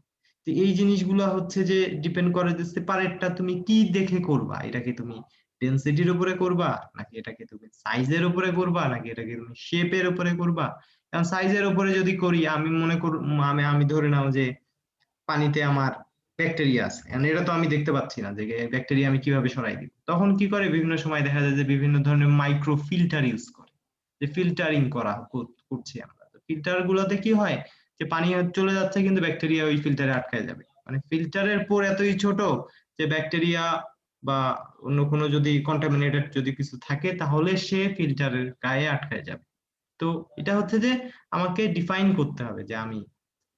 তো এই জিনিসগুলো হচ্ছে যে ডিপেন্ড করে যে সেপারেটটা তুমি কি দেখে করবা, এটাকে তুমি ডেনসিটির উপরে করবা নাকি এটাকে তুমি সাইজের উপরে করবা নাকি এটাকে তুমি শেপের উপরে করবা। কারণ সাইজের উপরে যদি করি আমি মনে করি, আমি ধরে নাও যে পানিতে আমার ব্যাকটেরিয়া আছে, and এটা তো আমি দেখতে পাচ্ছি না যে ব্যাকটেরিয়া আমি কিভাবে সরাই দিব। তখন কি করে, বিভিন্ন সময় দেখা যায় যে বিভিন্ন ধরনের মাইক্রো ফিল্টার ইউজ করে, যে ফিল্টারিং করছি আমরা। ফিল্টার গুলোতে কি হয়, যে পানি চলে যাচ্ছে কিন্তু ব্যাকটেরিয়া ওই ফিল্টারে আটকায় যাবে, মানে ফিল্টারের পোর এতই ছোট যে ব্যাকটেরিয়া বা অন্য কোনো যদি কন্টামিনেটেড যদি কিছু থাকে তাহলে সে ফিল্টারের গায়ে আটকায় যাবে। তো এটা হচ্ছে যে আমাকে ডিফাইন করতে হবে যে আমি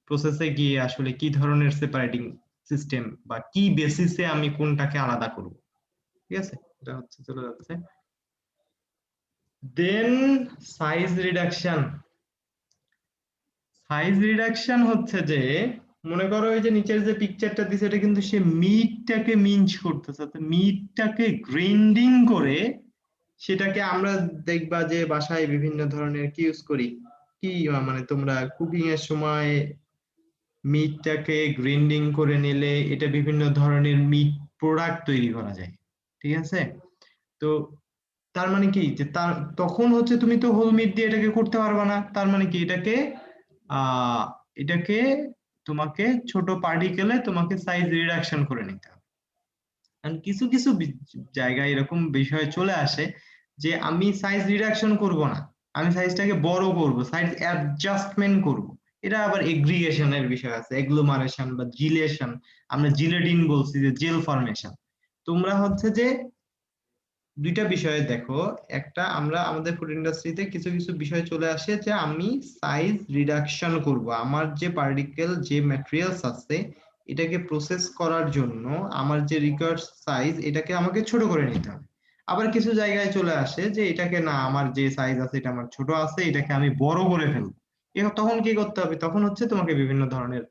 প্রসেসে গিয়ে আসলে কি ধরনের সেপারেটিং সিস্টেম বা কি বেসিসে আমি কোনটাকে আলাদা করব। ঠিক আছে, এটা হচ্ছে চলে যাচ্ছে। দেন সাইজ রিডাকশন। সাইজ রিডাকশন হচ্ছে যে মনে করো এই যে নিচের যে পিকচারটা দিছে এটা কিন্তু সে মিটটাকে মিঞ্চ করতেছে, তো মিটটাকে গ্রাইন্ডিং করে সেটাকে আমরা দেখবা যে বাসায় বিভিন্ন ধরনের কি ইউজ করি, কি মানে তোমরা কুকিং এর সময় মিটটাকে গ্রাইন্ডিং করে নিলে এটা বিভিন্ন ধরনের মিট প্রোডাক্ট তৈরি করা যায়। ঠিক আছে, তো তার মানে কি যে তার তখন হচ্ছে তুমি তো হোল মিট দিয়ে এটাকে করতে পারবে না, তার মানে কি এটাকে আহ এটাকে তোমাকে ছোট পার্টিকেলে তোমাকে সাইজ রিডাকশন করে নিতে হবে। কারণ কিছু কিছু জায়গায় এরকম বিষয় চলে আসে যে আমি সাইজ রিডাকশন করব না, আমি সাইজটাকে বড় করব, সাইজ অ্যাডজাস্টমেন্ট করব। এটা আবার এগ্রিগেশনের বিষয় আছে, এগ্লোমারেশন বা জিলেশন, আমরা জিলেটিন বলছি যে জেল ফরমেশন। তোমরা হচ্ছে যে দুইটা বিষয়ে দেখো, একটা আমরা আমাদের ফুড ইন্ডাস্ট্রিতে কিছু কিছু বিষয় চলে আসে যে আমি সাইজ রিডাকশন করব, আমার যে পার্টিকেল যে ম্যাটেরিয়ালস আছে এটাকে প্রসেস করার জন্য আমার যে রিকোয়ার্ড সাইজ এটাকে আমাকে ছোট করে নিতে হবে। আবার কিছু জায়গায় চলে আসে যে এটাকে না, আমার যে সাইজ আছে এটা আমার ছোট আছে, এটাকে আমি বড় করে ফেলবো। তখন কি করতে হবে, তখন হচ্ছে তোমাকে বিভিন্ন ধরনের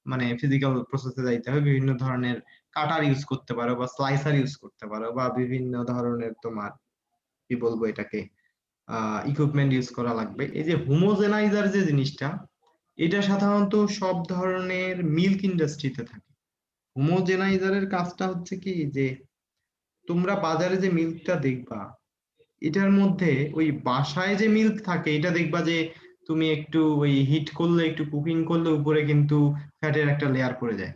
মানে ফিজিক্যাল প্রসেসে যাইতে হবে, বিভিন্ন ধরনের কাটার ইউজ করতে পারো বা স্লাইসার ইউজ করতে পারো বা বিভিন্ন ধরনের তোমার কি বলবো এটাকে ইকুইপমেন্ট ইউজ করা লাগবে। এই যে হোমোজেনাইজার যে জিনিসটা, এটা সাধারণত সব ধরনের মিল্ক ইন্ডাস্ট্রিতে থাকে। হোমোজেনাইজারের কাজটা হচ্ছে কি যে তোমরা বাজারে যে মিল্কটা দেখবা এটার মধ্যে ওই বাসায় যে মিল্ক থাকে এটা দেখবা যে তুমি একটু ওই হিট করলে একটু কুকিং করলে উপরে কিন্তু ফ্যাটের একটা লেয়ার পড়ে যায়।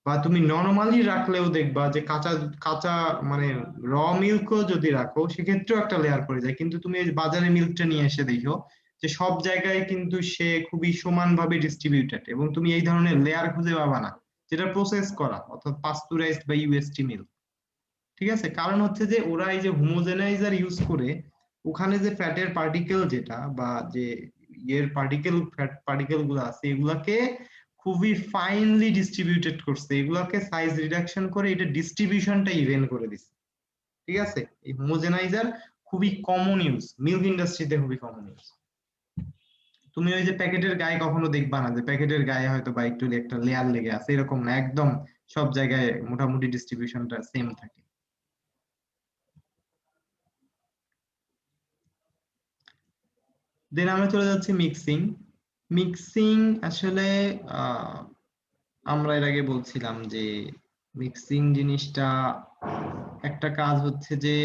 বা তুমি নরমালি রাখলেও দেখবা যে কাঁচা কাঁচা মানে র মিল্কও যদি রাখো সেক্ষেত্রেও একটা লেয়ার পড়ে যায়, কিন্তু তুমি এই বাজারে মিল্কটা নিয়ে এসে দেখো যে সব জায়গায় কিন্তু সে খুবই সমানভাবে ডিস্ট্রিবিউটেড, এবং তুমি এই ধরনের লেয়ার খুঁজে পাবা না যেটা প্রসেস করা অর্থাৎ পাস্তুরাইজড বা ইউএসটি মিল্ক। ঠিক আছে, কারণ হচ্ছে যে ওরা এই যে হোমোজেনাইজার ইউজ করে ওখানে যে ফ্যাটের পার্টিকেল যেটা বা যে ইয়ের পার্টিকেল ফ্যাট পার্টিকেল গুলো আছে এগুলাকে খুবই ফাইনলি ডিস্ট্রিবিউটেড করছে, এগুলাকে সাইজ রিডাকশন করে এটা ডিস্ট্রিবিউশনটা ইভেন করে দিচ্ছে। ঠিক আছে, এই হোমোজেনাইজার খুবই কমন ইউজ, মিল্ক ইন্ডাস্ট্রিতে খুবই কমন ইউজ। তুমি ওই যে প্যাকেটের গায়ে কখনো দেখবা না যে প্যাকেটের গায়ে হয়তো বা একটু একটা লেয়ার লেগে আছে, এরকম না, একদম সব জায়গায় মোটামুটি ডিস্ট্রিবিউশনটা সেম থাকে। দেন আমরা চলে যাচ্ছি মিক্সিং। মিক্সিং আসলে আহ, আমরা এর আগে বলছিলাম যে মিক্সিং জিনিসটা একটা কাজ হচ্ছে যে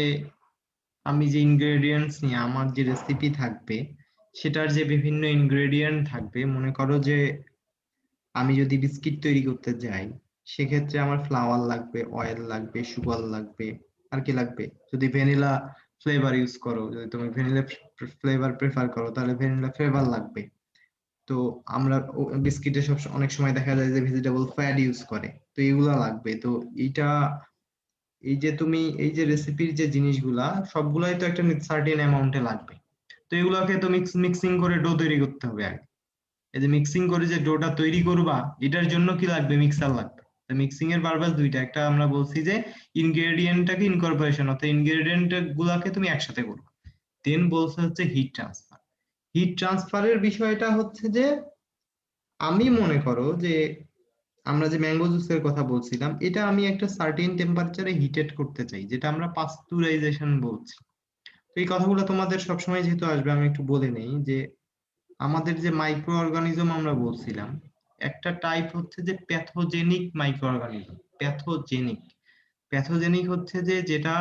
আমি যে ইনগ্রেডিয়েন্টস নিয়ে আমার যে রেসিপি থাকবে সেটার যে বিভিন্ন ইনগ্রেডিয়েন্ট থাকবে, মনে করো যে আমি যদি বিস্কিট তৈরি করতে যাই সেক্ষেত্রে আমার ফ্লাওয়ার লাগবে, অয়েল লাগবে, সুগার লাগবে, আর কি লাগবে, যদি ভ্যানিলা ফ্লেভার ইউজ করো, যদি তুমি ভ্যানিলা ফ্লেভার প্রেফার করো তাহলে ভ্যানিলা ফ্লেভার লাগবে। তো আমরা বিস্কিটে সব অনেক সময় দেখা যায় যে ভেজিটেবল ফ্যাট ইউজ করে, তো এগুলা লাগবে। তো এইটা এই যে তুমি এই যে রেসিপির যে জিনিসগুলা সবগুলাই তো একটা সার্টেন অ্যামাউন্টে লাগবে। তো এগুলাকে তো মিক্সিং করে ডো তৈরি করতে হবে আগে। এই যে মিক্সিং করে যে ডোটা তৈরি করবা এটার জন্য কি লাগবে, মিক্সার লাগবে। তো মিক্সিং এর পারপাস দুইটা, একটা আমরা বলছি যে ইনগ্রেডিয়েন্টটাকে ইনকর্পোরেশন অর্থাৎ ইনগ্রেডিয়েন্ট গুলাকে তুমি একসাথে করবে। দেন বলছে হচ্ছে হিট ট্রান্সফার। হিট ট্রান্সফারের বিষয়টা হচ্ছে যে আমি মনে করো যে আমরা যে ম্যাঙ্গো জুসের কথা বলছিলাম এটা আমি একটা সার্টেন টেম্পারেচারে হিটেড করতে চাই, যেটা আমরা পাস্তুরাইজেশন বলছি। তো এই কথাগুলো তোমাদের সবসময় যেহেতু আসবে আমি একটু বলে নেই যে আমাদের যে মাইক্রো অর্গানিজম আমরা বলছিলাম একটা টাইপ হচ্ছে যে pathogenic micro organism. Pathogenic, pathogenic হচ্ছে যে যেটা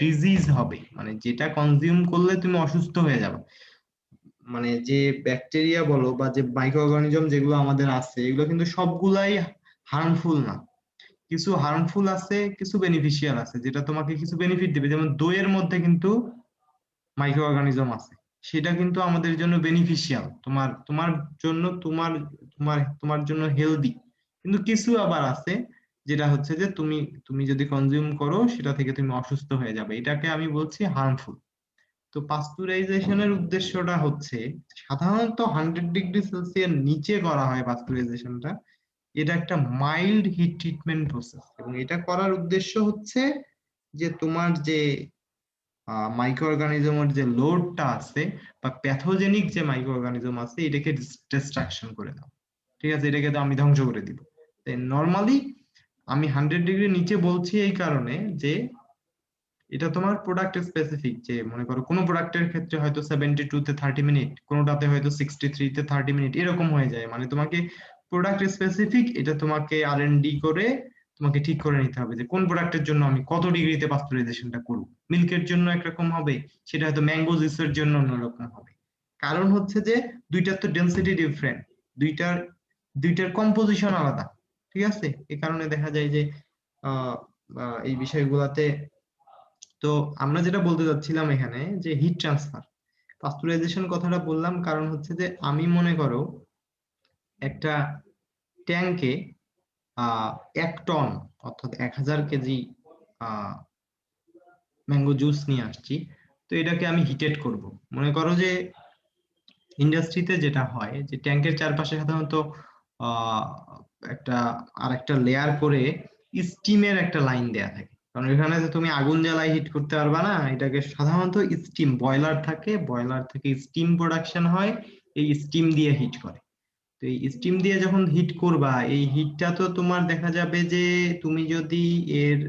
ডিজিজ হবে, মানে যেটা কনজিউম করলে তুমি অসুস্থ হয়ে যাবে। মানে যে ব্যাকটেরিয়া বলো বা যে মাইক্রো অর্গানিজম যেগুলো আমাদের আছে এগুলো কিন্তু সবগুলাই হার্মফুল না, কিছু হার্মফুল আছে কিছু বেনিফিশিয়াল আছে, যেটা তোমাকে কিছু বেনিফিট দিবে। যেমন দইয়ের মধ্যে কিন্তু মাইক্রো অর্গানিজম আছে, সেটা কিন্তু আমাদের জন্য বেনিফিশিয়াল, তোমার তোমার জন্য তোমার তোমার তোমার জন্য হেলদি। কিন্তু কিছু আবার আছে যেটা হচ্ছে যে তুমি তুমি যদি কনজিউম করো সেটা থেকে তুমি অসুস্থ হয়ে যাবে, এটাকে আমি বলছি হার্মফুল। তো পাস্তুরাইজেশনের উদ্দেশ্যটা হচ্ছে সাধারণত 100 ডিগ্রি সেলসিয়াস নিচে করা হয় পাস্তুরাইজেশনটা। এটা একটা মাইল্ড হিট ট্রিটমেন্ট প্রসেস, এবং এটা করার উদ্দেশ্য হচ্ছে যে তোমার যে মাইক্রো অর্গানিজমের যে লোডটা আছে বা প্যাথোজেনিক যে মাইক্রো অর্গানিজম আছে এটাকে ডিস্ট্রাকশন করে দাও। ঠিক আছে, এটাকে তো আমি ধ্বংস করে দিব। নর্মালি আমি 100 ডিগ্রি নিচে বলছি এই কারণে যে এটা তোমার প্রোডাক্ট স্পেসিফিক, যে মনে করো কোনো প্রোডাক্টের ক্ষেত্রে হয়তো 72-তে 30 মিনিট, কোনোটাতে হয়তো 63-তে 30 মিনিট এরকম হয়ে যায়, মানে তোমাকে প্রোডাক্ট স্পেসিফিক এটা তোমাকে R&D করে তোমাকে ঠিক করে নিতে হবে যে কোন প্রোডাক্টের জন্য আমি কত ডিগ্রিতে পাস্তুরাইজেশনটা করব। মিল্কের জন্য একরকম হবে, সেটা হয়তো ম্যাঙ্গো জুসের জন্য অন্যরকম হবে। কারণ হচ্ছে যে দুইটার তো ডেনসিটি ডিফারেন্ট, দুইটার দুইটার কম্পোজিশন আলাদা। ঠিক আছে, এই কারণে দেখা যায় যে আহ এই বিষয়গুলাতে তো আমরা যেটা বলতে চাচ্ছিলাম এখানে যে হিট ট্রান্সফার পাস্তুরাইজেশন কথাটা বললাম কারণ হচ্ছে যে আমি মনে করো একটা ট্যাঙ্কে 1 টন অর্থাৎ 1000 কেজি ম্যাঙ্গো জুস নিয়ে আসছি। তো এটাকে আমি হিটেড করব। মনে করো যে ইন্ডাস্ট্রিতে যেটা হয় যে ট্যাঙ্কের চারপাশে সাধারণত আহ একটা আর একটা লেয়ার করে স্টিমের একটা লাইন দেয়া থাকে, কারণ এখানে তো তুমি আগুন জ্বালাই হিট করতে পারবা না, এটাকে সাধারণত স্টিম বয়লার থাকে, বয়লার থেকে স্টিম প্রোডাকশন হয়, এই স্টিম দিয়ে হিট করে। তো এই স্টিম দিয়ে যখন হিট করবা এই হিটটা তো তোমার দেখা যাবে যে তুমি যদি এর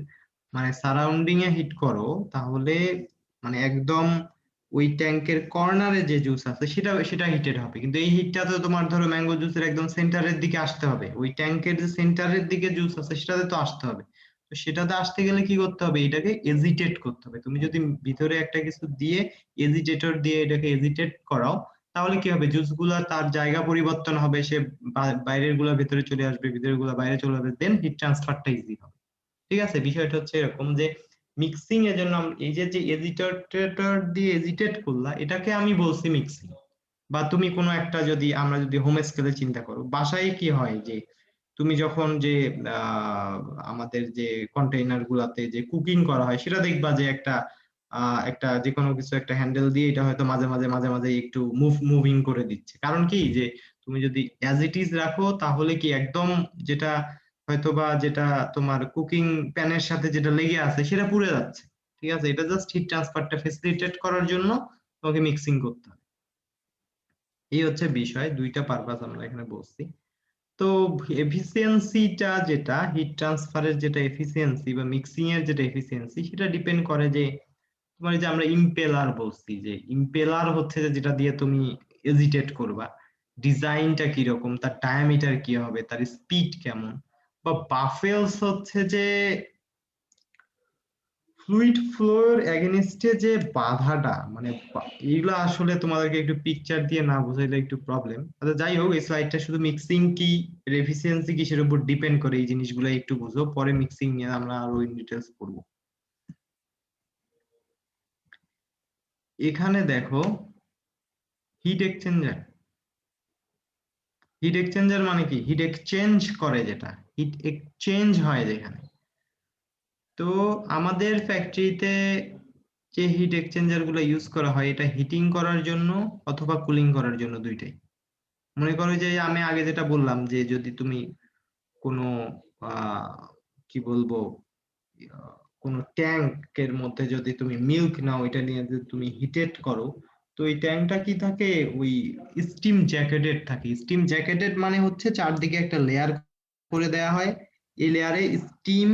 মানে সারাউন্ডিং এ হিট করো তাহলে মানে একদম ওই ট্যাঙ্কের কর্নারে যে জুস আছে সেটা সেটা হিটেড হবে, কিন্তু এই হিটটা তো তোমার ধরো ম্যাঙ্গো জুসের একদম সেন্টারের দিকে আসতে হবে, ওই ট্যাঙ্কের যে সেন্টারের দিকে জুস আছে সেটাতে তো আসতে হবে। তো সেটাতে আসতে গেলে কি করতে হবে, এটাকে এজিটেট করতে হবে। তুমি যদি ভিতরে একটা কিছু দিয়ে এজিটেটর দিয়ে এটাকে এজিটেট করাও তাহলে কি হবে, জুসগুলা তার জায়গা পরিবর্তন হবে, সে বাইরের গুলা ভেতরে চলে আসবে, ভিতরের গুলা বাইরে চলে আসবে, দেন হিট ট্রান্সফারটা ইজি হবে। ঠিক আছে, বিষয়টা হচ্ছে এরকম যে মিক্সিং এর জন্য এই যে এজিটেটর দিয়ে এজিটেট করলা, এটাকে আমি বলছি মিক্সিং। বা তুমি কোনো একটা যদি আমরা যদি হোম স্কেলে চিন্তা করো, বাসায় কি হয় যে তুমি যখন যে আহ, আমাদের যে কন্টেইনার গুলাতে যে কুকিং করা হয়, সেটা দেখবা যে একটা যে কোনো কিছু একটা হ্যান্ডেল দিয়ে এটা হয়তো মাঝে মাঝে একটু মুভিং করে দিচ্ছে। কারণ কি, যে তুমি যদি অ্যাজ ইট ইজ রাখো তাহলে কি একদম যেটা হয়তোবা যেটা তোমার কুকিং প্যানের সাথে যেটা লেগে আছে সেটা পুড়ে যাচ্ছে। ঠিক আছে, এটা জাস্ট হিট ট্রান্সফারটা ফেসিলিটেট করার জন্য তোমাকে মিক্সিং করতে হবে। এই হচ্ছে বিষয়, দুইটা পারপাস আমরা এখানে বলছি। তো এফিসিয়েন্সিটা যেটা হিট ট্রান্সফারের যেটা এফিসিয়েন্সি বা মিক্সিং এর যেটা এফিসিয়েন্সি, সেটা ডিপেন্ড করে যে তোমার এই যে আমরা ইম্পেলার বলছি, যে ইম্পেলার হচ্ছে যে যেটা দিয়ে তুমি এজিটেট করবা, ডিজাইনটা কিরকম, তার ডায়ামিটার কি হবে, তার স্পিড কেমন। বা বাফেলস হচ্ছে যে ফ্লুইড ফ্লোর এগেনিস্টে যে বাধাটা, মানে এইগুলো আসলে তোমাদেরকে একটু পিকচার দিয়ে না বুঝাইলে একটু প্রবলেম। আচ্ছা যাই হোক, এই স্লাইডটা শুধু মিক্সিং কি এফিসিয়েন্সি কিসের উপর ডিপেন্ড করে এই জিনিসগুলো একটু বুঝো, পরে মিক্সিং নিয়ে আমরা আরো ইন ডিটেলস পড়বো। এখানে দেখো হিট এক্সচেঞ্জার। হিট এক্সচেঞ্জার মানে কি, হিট এক্সচেঞ্জ করে, যেটা হিট এক্সচেঞ্জ হয় যেখানে। তো আমাদের ফ্যাক্টরিতে যে হিট এক্সচেঞ্জার গুলো ইউজ করা হয়, এটা হিটিং করার জন্য অথবা কুলিং করার জন্য, দুইটাই। মনে করো যে আমি আগে যেটা বললাম, যে যদি তুমি কোনো আহ কি বলবো কোনো ট্যাঙ্কের মধ্যে যদি তুমি মিল্ক নাও, এটা নিয়ে যদি তুমি হিটেড করো, তো এই ট্যাঙ্কটা কি থাকে, ওই স্টিম জ্যাকেটেড থাকে। স্টিম জ্যাকেটেড মানে হচ্ছে চারদিকে একটা লেয়ার করে দেয়া হয়, এই লেয়ারে স্টিম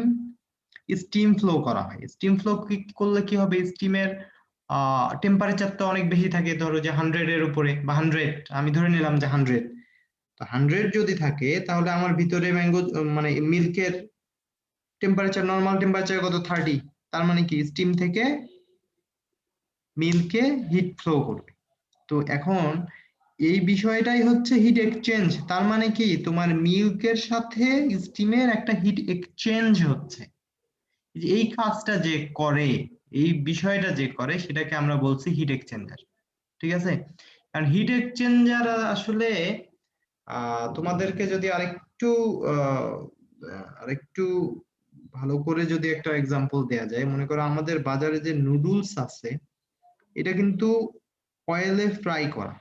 স্টিম ফ্লো করা হয়। স্টিম ফ্লো করলে কি হবে, স্টিমের টেম্পারেচারটা অনেক বেশি থাকে, ধরো যে 100 এর উপরে, বা 100, আমি ধরে নিলাম যে 100। তো 100 যদি থাকে তাহলে আমার ভিতরে ম্যাঙ্গো মানে মিল্কের টেম্পারেচার, নর্মাল টেম্পারেচার কত, 30। তার মানে কি স্টিম থেকে মিল্কে হিট ফ্লো করবে। তো এখন এই বিষয়টাই হচ্ছে হিট এক্সচেঞ্জ। তার মানে কি তোমার মিল্কের সাথে স্টিমের একটা হিট এক্সচেঞ্জ হচ্ছে। এই কাজটা যে করে, এই বিষয়টা যে করে, সেটাকে আমরা বলছি হিট এক্সচেঞ্জার। ঠিক আছে, কারণ হিট এক্সচেঞ্জার আসলে তোমাদেরকে যদি আহ, আরেকটু ভালো করে যদি একটা এক্সাম্পল দেয়া যায়, মনে করো আমাদের বাজারে যে নুডলস আছে, এটা কিন্তু অয়েলে ফ্রাই করা,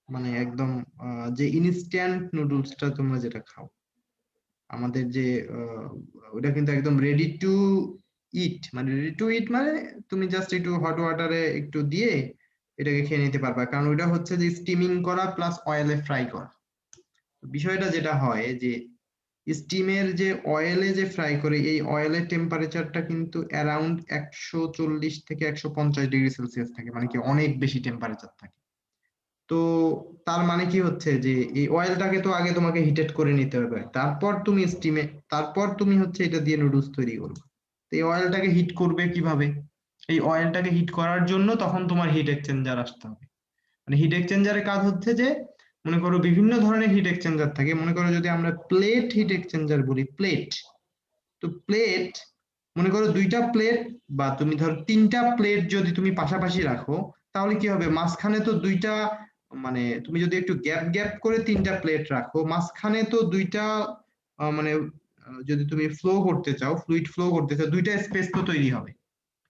মানে একদম যে ইনস্ট্যান্ট নুডলসটা তোমরা যেটা খাও, আমাদের যে ওটা কিন্তু একদম রেডি টু ইট। মানে রেডি টু ইট মানে তুমি জাস্ট একটু হট ওয়াটারে একটু দিয়ে এটাকে খেয়ে নিতে পারবা, কারণ ওটা হচ্ছে যে স্টিমিং করা প্লাস অয়েলে ফ্রাই করা। বিষয়টা যেটা হয় যে স্টিমের যে অয়েলে যে ফ্রাই করে, এই অয়েলের টেম্পারেচারটা কিন্তু অ্যারাউন্ড 140 থেকে 150 ডিগ্রি সেলসিয়াস থাকে, মানে কি অনেক বেশি টেম্পারেচার থাকে। তো তার মানে কি হচ্ছে যে এই অয়েলটাকে তো আগে তোমাকে হিটেড করে নিতে হবে, তারপর তুমি স্টিমে, তারপর তুমি হচ্ছে এটা দিয়ে নুডলস তৈরি করবে। তো এই অয়েলটাকে হিট করবে কিভাবে, এই অয়েলটাকে হিট করার জন্য তখন তোমার হিট এক্সচেঞ্জার আসতে হবে। মানে হিট এক্সচেঞ্জারের কাজ হচ্ছে যে, মনে করো বিভিন্ন ধরনের হিট এক্সচেঞ্জার থাকে, মনে করো যদি আমরা প্লেট হিট এক্সচেঞ্জার বলি, প্লেট। তো প্লেট, মনে করো দুইটা প্লেট বা তুমি ধরো তিনটা প্লেট যদি তুমি পাশাপাশি রাখো, তাহলে কি হবে, মাঝখানে তো দুইটা, মানে তুমি যদি একটু গ্যাপ গ্যাপ করে তিনটা প্লেট রাখো, মাঝখানে তো দুইটা মানে যদি তুমি ফ্লো করতে চাও, ফ্লুইড ফ্লো করতে চাও, দুইটা স্পেস তো তৈরি হবে।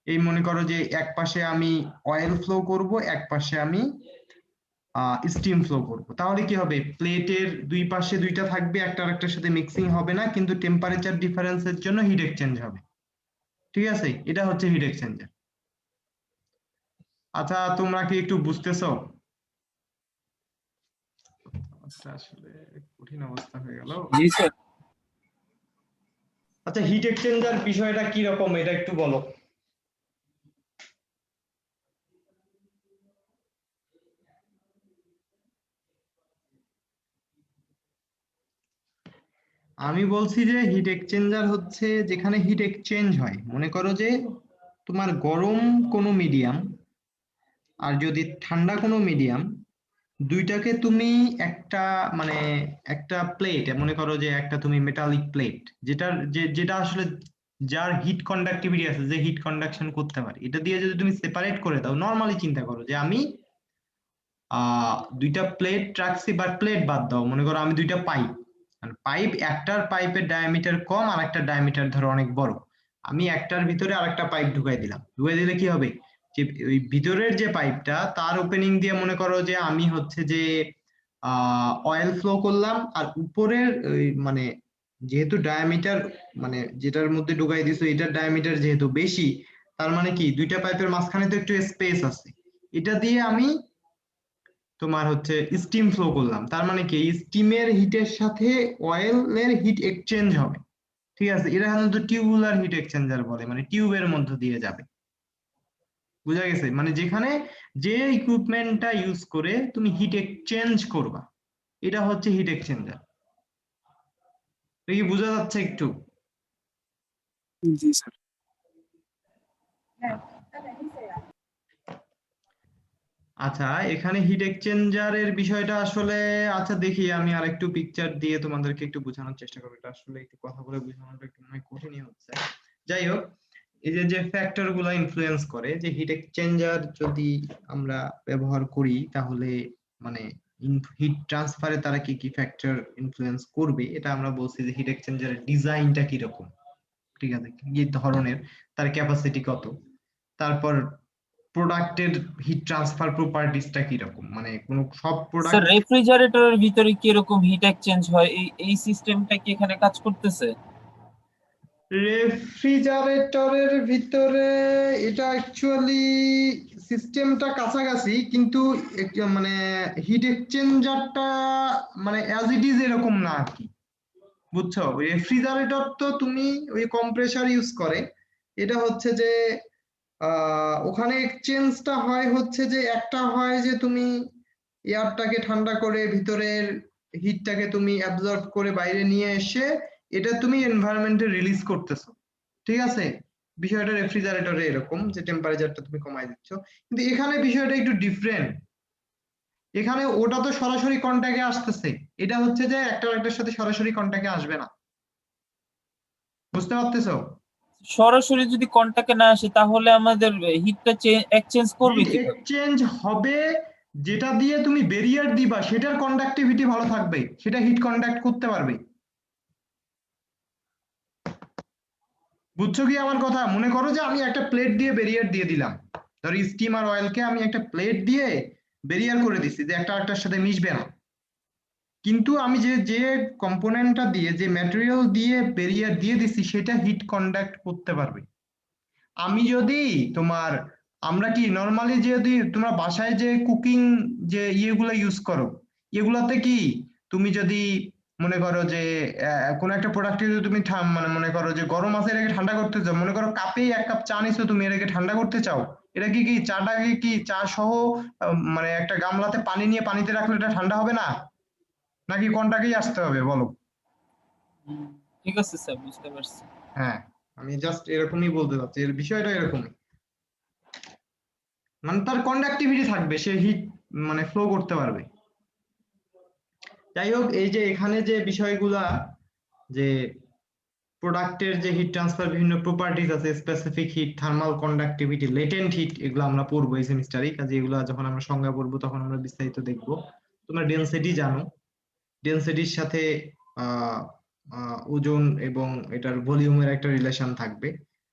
এই মনে করো যে এক পাশে আমি অয়েল ফ্লো করব, এক পাশে আমি স্টিম ফ্লো করব, তাহলে কি হবে, প্লেটের দুই পাশে দুইটা থাকবে, একটা আরেকটার সাথে মিক্সিং হবে না, কিন্তু টেম্পারেচার ডিফারেন্সের জন্য হিট এক্সচেঞ্জ হবে। ঠিক আছে, এটা হচ্ছে হিট এক্সচেঞ্জার। আচ্ছা তোমরা কি একটু বুঝতেছো? আচ্ছা, আসলে কঠিন অবস্থা হয়ে গেল। জি স্যার। আচ্ছা, হিট এক্সচেঞ্জার বিষয়টা কি রকম, এটা একটু বলো। আমি বলছি যে হিট এক্সচেঞ্জার হচ্ছে যেখানে হিট এক্সচেঞ্জ হয়। মনে করো যে তোমার গরম কোনো মিডিয়াম আর যদি ঠান্ডা কোনো মিডিয়াম, দুইটাকে তুমি একটা মানে একটা প্লেট মনে করো যে একটা তুমি মেটালিক প্লেট যেটা আসলে যার হিট কন্ডাক্টিভিটি আছে, যে হিট কন্ডাকশন করতে পারে, এটা দিয়ে যদি তুমি সেপারেট করে দাও, নর্মালি চিন্তা করো যে আমি দুইটা প্লেট রাখছি, বা প্লেট বাদ দাও, মনে করো আমি দুইটা পাইপ, পাইপ একটার পাইপের ডায়ামিটার কম আর একটা ডায়ামিটার ধরো অনেক বড়, আমি একটার ভিতরে আরেকটা পাইপ ঢুকাই দিলাম, ঢুকাই দিলে কি হবে, যে ওই ভিতরের যে পাইপটা তার ওপেনিং দিয়ে মনে করো যে আমি হচ্ছে যে অয়েল ফ্লো করলাম, আর উপরের ওই মানে যেহেতু ডায়ামিটার মানে যেটার মধ্যে ঢুকাই দিছো এটার ডায়ামিটার যেহেতু বেশি, তার মানে কি দুইটা পাইপের মাঝখানে তো একটু স্পেস আছে, এটা দিয়ে আমি তোমার হচ্ছে স্টিম ফ্লো করলাম, তার মানে কি স্টিমের হিটের সাথে অয়েলের হিট এক্সচেঞ্জ হবে। ঠিক আছে, এটা সাধারণত টিউবুলার হিট এক্সচেঞ্জার বলে, মানে টিউবের মধ্য দিয়ে যাবে। বুঝা গেছে, মানে যেখানে যে ইকুইপমেন্টটা ইউজ করে তুমি হিট এক্সচেঞ্জ করবা, এটা হচ্ছে হিট এক্সচেঞ্জার। কি বোঝা যাচ্ছে একটু? জি স্যার। আচ্ছা, এখানে হিট এক্সচেঞ্জারের বিষয়টা আসলে, আচ্ছা দেখি আমি আরেকটু পিকচার দিয়ে তোমাদেরকে একটু বোঝানোর চেষ্টা করবো, এটা আসলে একটু কথা বলে বোঝানোটা একটু মনে হয় কঠিনই হচ্ছে। যাই হোক, এই যে যে ফ্যাক্টর গুলো ইনফ্লুয়েন্স করে, যে হিট এক্সচেঞ্জার যদি আমরা ব্যবহার করি তাহলে মানে হিট ট্রান্সফারে তারা কি কি ফ্যাক্টর ইনফ্লুয়েন্স করবে, এটা আমরা বলছি যে হিট এক্সচেঞ্জারের ডিজাইনটা কিরকম, ঠিক আছে, কি ধরনের, তার ক্যাপাসিটি কত, তারপর প্রোডাক্টের হিট ট্রান্সফার প্রপার্টিসটা কিরকম, মানে কোন সব স্যার প্রোডাক্ট। রেফ্রিজারেটরের ভিতরে কি রকম হিট এক্সচেঞ্জ হয়, এই সিস্টেমটা কি এখানে কাজ করতেছে? রেফ্রিজারেটরের ভিতরে এটা অ্যাকচুয়ালি সিস্টেমটা কাছাকাছি, কিন্তু মানে হিট এক্সচেঞ্জারটা মানে অ্যাজ ইট ইজ এরকম না আর কি, বুঝছো? ওই রেফ্রিজারেটর তো তুমি ওই কম্প্রেসার ইউজ করে, এটা হচ্ছে যে ওখানে এক্সচেঞ্জটা হয় হচ্ছে যে একটা হয় যে তুমি এয়ারটাকে ঠান্ডা করে ভিতরের হিটটাকে তুমি অ্যাবজর্ব করে বাইরে নিয়ে এসে এটা তুমি এনভায়রনমেন্টে রিলিজ করতেছো, ঠিক আছে? বিষয়টা রেফ্রিজারেটরে এরকম যে টেম্পারেচারটা তুমি কমায় দিচ্ছ, কিন্তু এখানে বিষয়টা একটু ডিফারেন্ট। এখানে ওটা তো সরাসরি কন্ট্যাক্টে আসতেছে, এটা হচ্ছে যে একটা আরেকটার সাথে সরাসরি কন্ট্যাক্টে আসবে না, বুঝতে পারতেছো? সরাসরি যদি কন্টাক্টে না আসে তাহলে আমাদের হিটটা এক্সচেঞ্জ করবে হিট কিভাবে? এক্সচেঞ্জ হবে যেটা দিয়ে তুমি ব্যারিয়ার দিবা সেটার কন্ডাক্টিভিটি ভালো থাকবে, সেটা হিট কন্ডাক্ট করতে পারবে। বুঝছো কি আমার কথা? মনে করো যে আমি একটা প্লেট দিয়ে ব্যারিয়ার দিয়ে দিলাম, ধরো স্টিম আর অয়েলকে আমি একটা প্লেট দিয়ে ব্যারিয়ার করে দিচ্ছি যে একটা আরেকটার সাথে মিশবে না, কিন্তু আমি যে যে কম্পোনেন্টটা দিয়ে যে ম্যাটেরিয়াল দিয়ে ব্যারিয়ার দিয়ে দিচ্ছি সেটা হিট কন্ডাক্ট করতে পারবে। আমি যদি তোমার আমরা কি নরমালি যদি তোমরা বাসায় যে কুকিং যে ইয়েগুলো ইউজ করো, এগুলাতে কি তুমি যদি মনে করো যে কোনো একটা প্রোডাক্টে যদি তুমি মানে মনে করো যে গরম আছে এটাকে ঠান্ডা করতে চাও, মনে করো কাপেই এক কাপ চা নিছো তুমি, এটাকে ঠান্ডা করতে চাও, এটা কি কি চাটাকে কি চা সহ মানে একটা গামলাতে পানি নিয়ে পানিতে রাখলে এটা ঠান্ডা হবে না, নাকি কোনটাকেই আসতে হবে বলো? ঠিক আছে স্যার, বুঝতে পারছি। হ্যাঁ, আমি জাস্ট এরকমই বলতে চাচ্ছি, এর বিষয়টা এরকমই, মানে তার কন্ডাক্টিভিটি থাকবে, সে হিট মানে ফ্লো করতে পারবে। যাই হোক, এই যে এখানে যে বিষয়গুলা, যে প্রোডাক্টের যে হিট ট্রান্সফার বিভিন্ন প্রপার্টিজ আছে, specific heat, thermal conductivity, latent heat, এগুলো আমরা পড়বো এই সেমিস্টারে, কাজে এগুলো যখন আমরা সংজ্ঞা পড়বো তখন আমরা বিস্তারিত দেখবো। তোমরা ডেনসিটি জানো, ডেনসিটির সাথে আহ ওজন এবং এটার ভলিউমের একটা রিলেশন থাকবে।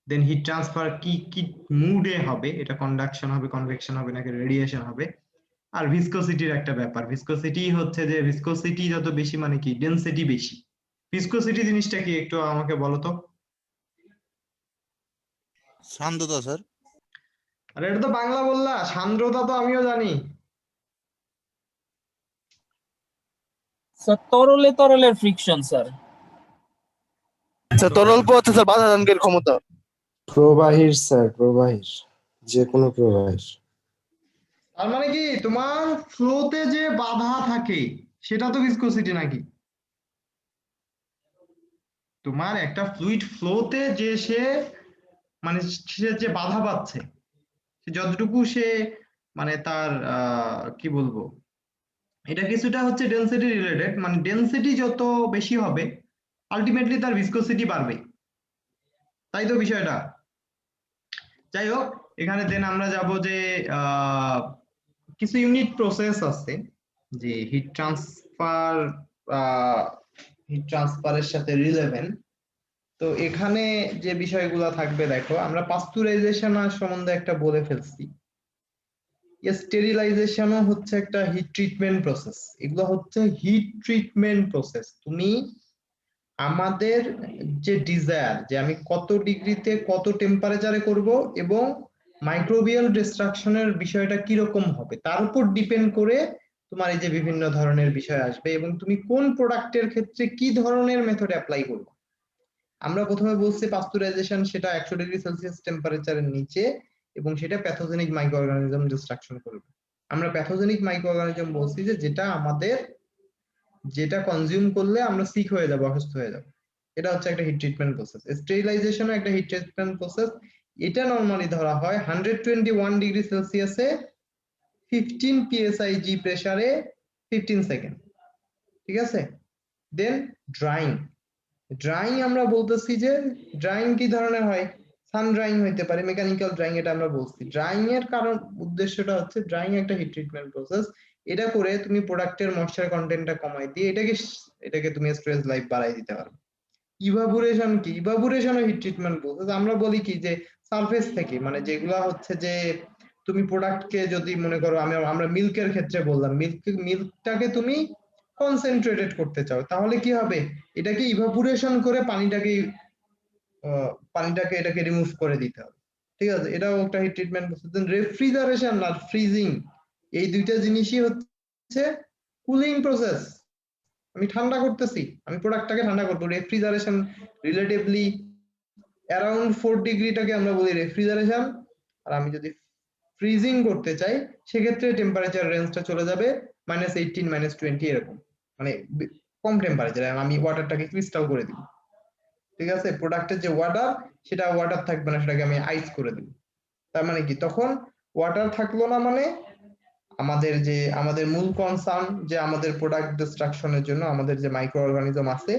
দেন হিট ট্রান্সফার কি কি মুডে হবে, এটা কন্ডাকশন হবে, কনভেকশন হবে নাকি রেডিয়েশন হবে। আর ভিসকোসিটির একটা ব্যাপার, ভিসকোসিটি হচ্ছে যে ভিসকোসিটি যত বেশি মানে কি ডেনসিটি বেশি। ভিসকোসিটি জিনিসটা কি একটু আমাকে বলো তো? সান্দ্রতা স্যার। আরে এটা তো বাংলা বললা, সান্দ্রতা তো আমিও জানি। স্যার তরলে তরলের ফ্রিকশন স্যার। স্যার তরল পদার্থে স্যার বাধা দানকারী ক্ষমতা। প্রবাহীর স্যার, প্রবাহীর, যে কোনো প্রবাহীর। তার মানে কি তোমার ফ্লোতে যে বাধা থাকে সেটা তো ভিসকোসিটি নাকি? তোমার একটা ফ্লুইড ফ্লোতে যে সে মানে সে যে বাধা পাচ্ছে, সে যতটুকু সে মানে তার কি বলবো এটা কিছুটা হচ্ছে ডেনসিটি রিলেটেড, মানে ডেনসিটি যত বেশি হবে আলটিমেটলি তার ভিসকোসিটি বাড়বে, তাই তো বিষয়টা। যাই হোক, এখানে দেন আমরা যাব যে কিছু ইউনিট প্রসেস আছে যে হিট ট্রান্সফারের সাথে রিলেভেন্ট। তো এখানে যে বিষয়গুলো থাকবে দেখো, আমরা পাস্তুরাইজেশন সম্বন্ধে একটা বলে ফেলছি, স্টেরিলাইজেশনও হচ্ছে একটা হিট ট্রিটমেন্ট প্রসেস। এগুলো হচ্ছে হিট ট্রিটমেন্ট প্রসেস। তুমি আমাদের যে ডিজায়ার যে আমি কত ডিগ্রিতে কত টেম্পারেচারে করব এবং মাইক্রোবিয়াল ডিস্ট্রাকশনের বিষয়টা কিরকম হবে তার উপর ডিপেন্ড করে তোমার এই যে বিভিন্ন ধরনের বিষয় আসবে এবং তুমি কোন প্রোডাক্টের ক্ষেত্রে কি ধরনের মেথড অ্যাপ্লাই করবে। আমরা প্রথমে বলছি পাস্তুরাইজেশন, সেটা 100 ডিগ্রি সেলসিয়াস টেম্পারেচারের নিচে এবং সেটা প্যাথোজেনিক মাইক্রো অর্গানিজম ডিস্ট্রাকশন করবে। আমরা প্যাথোজেনিক মাইক্রো অর্গানিজম বলছি যে যেটা কনজিউম করলে আমরা সিক হয়ে যাব, অসুস্থ হয়ে যাব। এটা হচ্ছে একটা হিট ট্রিটমেন্ট প্রসেস। স্টেরিলাইজেশনও একটা হিট ট্রিটমেন্ট প্রসেস। এটা নরমালি ধরা হয় 121 ডিগ্রি সেলসিয়াসে 15 psi প্রেসারে 15 সেকেন্ড, ঠিক আছে। দেন ড্রাইং আমরা বলতেছি যে ড্রাইং কি ধরনের হয়, সান ড্রাইং হইতে পারে, মেকানিক্যাল ড্রাইং, এটা আমরা বলছি। ড্রাইং এর কারণ উদ্দেশ্যটা হচ্ছে ড্রাইং একটা হিট ট্রিটমেন্ট প্রসেস। এটা করে তুমি প্রোডাক্টের ময়েশ্চার কন্টেন্টটা কমাই দিয়ে এটাকে তুমি স্টোরেজ লাইফ বাড়াই দিতে পারো। ইভাপোরেশন কি? Evaporation hit treatment process. আমরা বলি কি যে সারফেস থেকে, মানে যেগুলা হচ্ছে যে তুমি প্রোডাক্টকে যদি মনে করো, আমরা মিল্কের ক্ষেত্রে বললাম, মিল্কটাকে তুমি কনসেন্ট্রেটেড করতে চাও, তাহলে কি হবে, এটাকে ইভাপোরেশন করে পানিটাকে এটাকে রিমুভ করে দিতে হবে, ঠিক আছে। এটাও একটা হিট ট্রিটমেন্ট প্রসেস। দেন রেফ্রিজারেশন আর ফ্রিজিং, এই দুইটা জিনিসই হচ্ছে কুলিং প্রসেস। আমি ঠান্ডা করতেছি, আমি প্রোডাক্টটাকে ঠান্ডা করবো। রেফ্রিজারেশন রিলেটিভলি অ্যারাউন্ড 4 ডিগ্রিটাকে আমরা বলি রেফ্রিজারেশন। আর আমি যদি ফ্রিজিং করতে চাই সেক্ষেত্রে টেম্পারেচার রেঞ্জটা চলে যাবে -18 -20 এরকম, মানে কম টেম্পারেচারে আমি ওয়াটারটাকে ক্রিস্টাল করে দিব, ঠিক আছে। প্রোডাক্টের যে ওয়াটার, সেটা ওয়াটার থাকবে না, সেটাকে আমি আইস করে দিব। তার মানে কি, তখন ওয়াটার থাকলো না, মানে আমাদের মূল কনসার্ন যে আমাদের প্রোডাক্ট ডিস্ট্রাকশনের জন্য আমাদের যে মাইক্রো অর্গানিজম আছে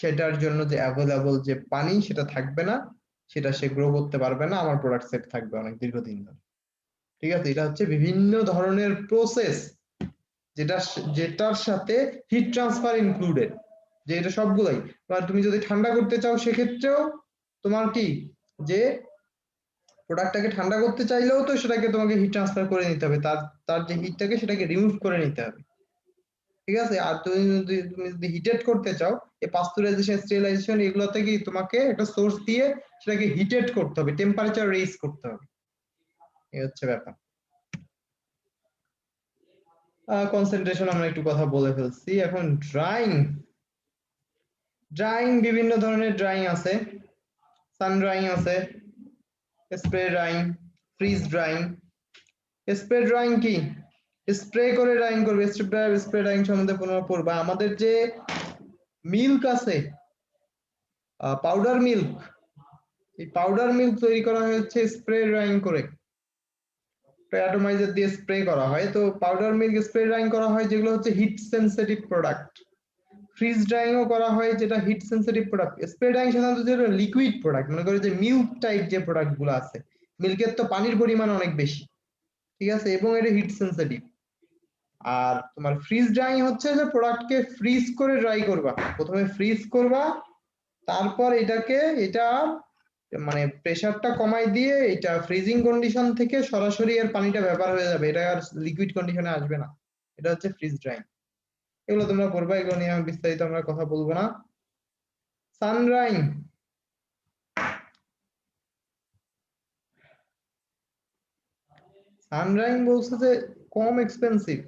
সেটার জন্য যে অ্যাভেলেবল যে পানি সেটা থাকবে না, সেটা সে গ্রো করতে পারবে না, আমার প্রোডাক্ট সেফ থাকবে অনেক দীর্ঘদিন ধরে, ঠিক আছে। এটা হচ্ছে বিভিন্ন ধরনের প্রসেস যেটার সাথে হিট ট্রান্সফার ইনক্লুডেড, যে এটা সবগুলাই। আর তুমি যদি ঠান্ডা করতে চাও সেক্ষেত্রেও তোমার কি, যে প্রোডাক্টটাকে ঠান্ডা করতে চাইলেও তো সেটাকে তোমাকে হিট ট্রান্সফার করে নিতে হবে, তার যে হিটটাকে সেটাকে রিমুভ করে নিতে হবে, ঠিক আছে। আর তুমি যদি হিটেড করতে চাও, এই পাস্তুরাইজেশন, স্টেরিলাইজেশন, এগুলোতে কি তোমাকে একটা সোর্স দিয়ে সেটাকে হিটেড করতে হবে, টেম্পারেচার রেইজ করতে হবে, এই হচ্ছে ব্যাপার। কনসেন্ট্রেশন আমরা একটু কথা বলে ফেলছি। এখন ড্রাইং বিভিন্ন ধরনের ড্রাইং আছে, সান ড্রাইং আছে, spray drawing, fridge drawing. Spray drawing কি, স্প্রে করে ড্রাইং করবে। স্প্রে ড্রাইং সম্বন্ধে পড়বা। আমাদের যে মিল্ক আছে, পাউডার মিল্ক, এই পাউডার মিল্ক তৈরি করা হয়েছে স্প্রে ড্রাইং করে, অ্যাটমাইজার দিয়ে স্প্রে করা হয়। তো পাউডার মিল্ক স্প্রে ড্রাইং করা হয় যেগুলো হচ্ছে হিট সেন্সিটিভ প্রোডাক্ট। ফ্রিজ ড্রাইংও করা হয় যেটা heat sensitive product. Spray drying সাধারণত যেটা লিকুইড প্রোডাক্ট, মনে করো যে মিল্ক টাইপ যে প্রোডাক্ট গুলো আছে, মিল্কের তো পানির পরিমাণ অনেক বেশি, ঠিক আছে, এবং এটা হিট সেন্সিটিভ। আর তোমার ফ্রিজ ড্রাইং হচ্ছে যে প্রোডাক্টকে ফ্রিজ করে ড্রাই করবা, প্রথমে ফ্রিজ করবা, তারপর এটা মানে প্রেসারটা কমাই দিয়ে এটা ফ্রিজিং কন্ডিশন থেকে সরাসরি এর পানিটা ব্যাপার হয়ে যাবে, এটা আর লিকুইড কন্ডিশনে আসবে না, এটা হচ্ছে ফ্রিজ ড্রাইং। এগুলো তোমরা পড়বা, এগুলো নিয়ে আমি বিস্তারিত আমরা কথা বলবো না। সান ড্রাইং, সান ড্রাইং বলছে যে কম এক্সপেন্সিভ,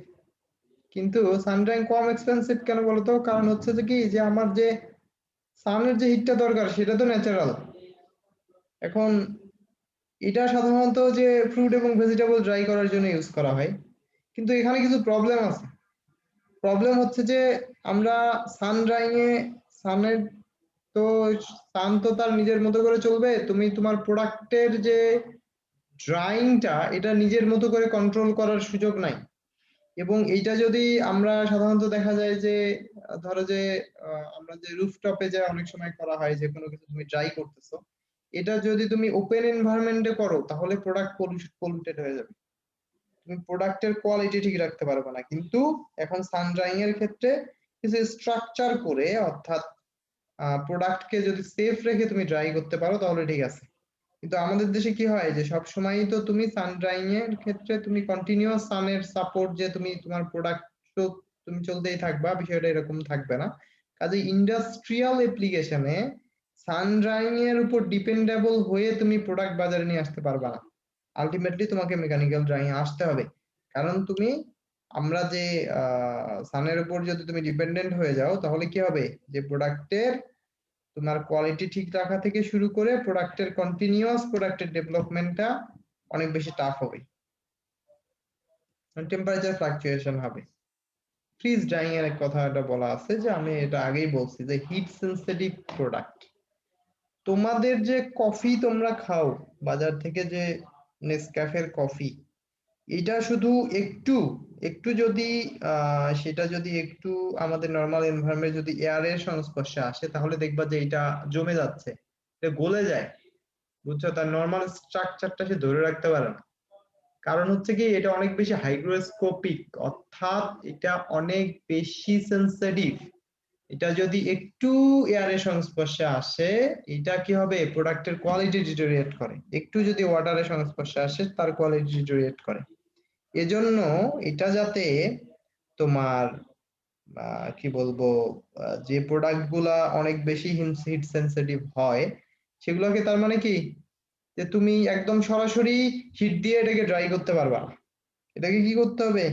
কিন্তু সান ড্রাইং কম এক্সপেন্সিভ কেন বলতো, কারণ হচ্ছে যে কি, যে আমার যে সানের যে হিটটা দরকার সেটা তো ন্যাচারাল। এখন এটা সাধারণত যে ফ্রুট এবং ভেজিটেবল ড্রাই করার জন্য ইউজ করা হয়, কিন্তু এখানে কিছু প্রবলেম আছে। প্রবলেম হচ্ছে যে আমরা সান ড্রাইং এ সানের তো সান তো তার নিজের মতো করে চলবে, তুমি তোমার প্রোডাক্টের যে ড্রাইংটা এটা নিজের মতো করে কন্ট্রোল করার সুযোগ নাই। এবং এইটা যদি আমরা সাধারণত দেখা যায় যে ধরো যে আমরা যে রুফটপে যে অনেক সময় করা হয় যে কোনো কিছু তুমি ড্রাই করতেছো, এটা যদি তুমি ওপেন এনভায়রনমেন্টে করো তাহলে প্রোডাক্ট পলিউটেড হয়ে যাবে, তুমি প্রোডাক্টের কোয়ালিটি ঠিক রাখতে পারবে না। কিন্তু এখন সান ড্রাইং এর ক্ষেত্রে কিছু স্ট্রাকচার করে, অর্থাৎ প্রোডাক্টকে যদি সেফ রেখে তুমি ড্রাই করতে পারো তাহলে ঠিক আছে। কিন্তু আমাদের দেশে কি হয় যে সব সময়ই তো তুমি সান ড্রাইং এর ক্ষেত্রে তুমি কন্টিনিউয়াস সানের সাপোর্ট যে তুমি তোমার প্রোডাক্ট তুমি চলতেই থাকবা, বিষয়টা এরকম থাকবে না। কাজে ইন্ডাস্ট্রিয়াল অ্যাপ্লিকেশনে সান ড্রাইং এর উপর ডিপেন্ডেবল হয়ে তুমি প্রোডাক্ট বাজারে নিয়ে আসতে পারবা না। আলটিমেটলি তোমাকে মেকানিক্যাল ড্রাইং আসতে হবে, কারণ তুমি আমরা যে সানের উপর যদি তুমি ডিপেন্ডেন্ট হয়ে যাও তাহলে কি হবে যে প্রোডাক্টের তোমার কোয়ালিটি ঠিক রাখা থেকে শুরু করে প্রোডাক্টের কন্টিনিউয়াস প্রোডাক্টের ডেভেলপমেন্টটা অনেক বেশি টাফ হবে, টেম্পারেচার ফ্লাকচুয়েশন হবে। ফ্রিজ ড্রাইং এর কথাটা বলা আছে যে আমি এটা আগেই বলছি যে হিট সেনসিটিভ প্রোডাক্ট। তোমাদের যে কফি তোমরা খাও বাজার থেকে, যে নেসক্যাফের কফি, এটা শুধু একটু একটু যদি সেটা যদি একটু আমাদের নরমাল এনভায়রনমেন্ট যদি এয়ারের সংস্পর্শে আসে তাহলে দেখবা যে এটা জমে যাচ্ছে, এটা গলে যায়, বুঝছো? তার নরমাল স্ট্রাকচারটা সে ধরে রাখতে পারে না। কারণ হচ্ছে কি এটা অনেক বেশি হাইগ্রোস্কোপিক, অর্থাৎ এটা অনেক বেশি সেনসিটিভ। এটা যদি একটু এয়ারের সংস্পর্শে আসে এটা কি হবে, প্রোডাক্টের কোয়ালিটি ডিটেরিয়েট করে। একটু যদি ওয়াটারের সংস্পর্শে আসে তার কোয়ালিটি ডিটেরিয়েট করে। এজন্য এটা যাতে তোমার কি বলবো যে প্রোডাক্ট গুলা অনেক বেশি হিট সেনসিটিভ হয় সেগুলোকে, তার মানে কি যে তুমি একদম সরাসরি হিট দিয়ে এটাকে ড্রাই করতে পারবা না। এটাকে কি করতে হবে,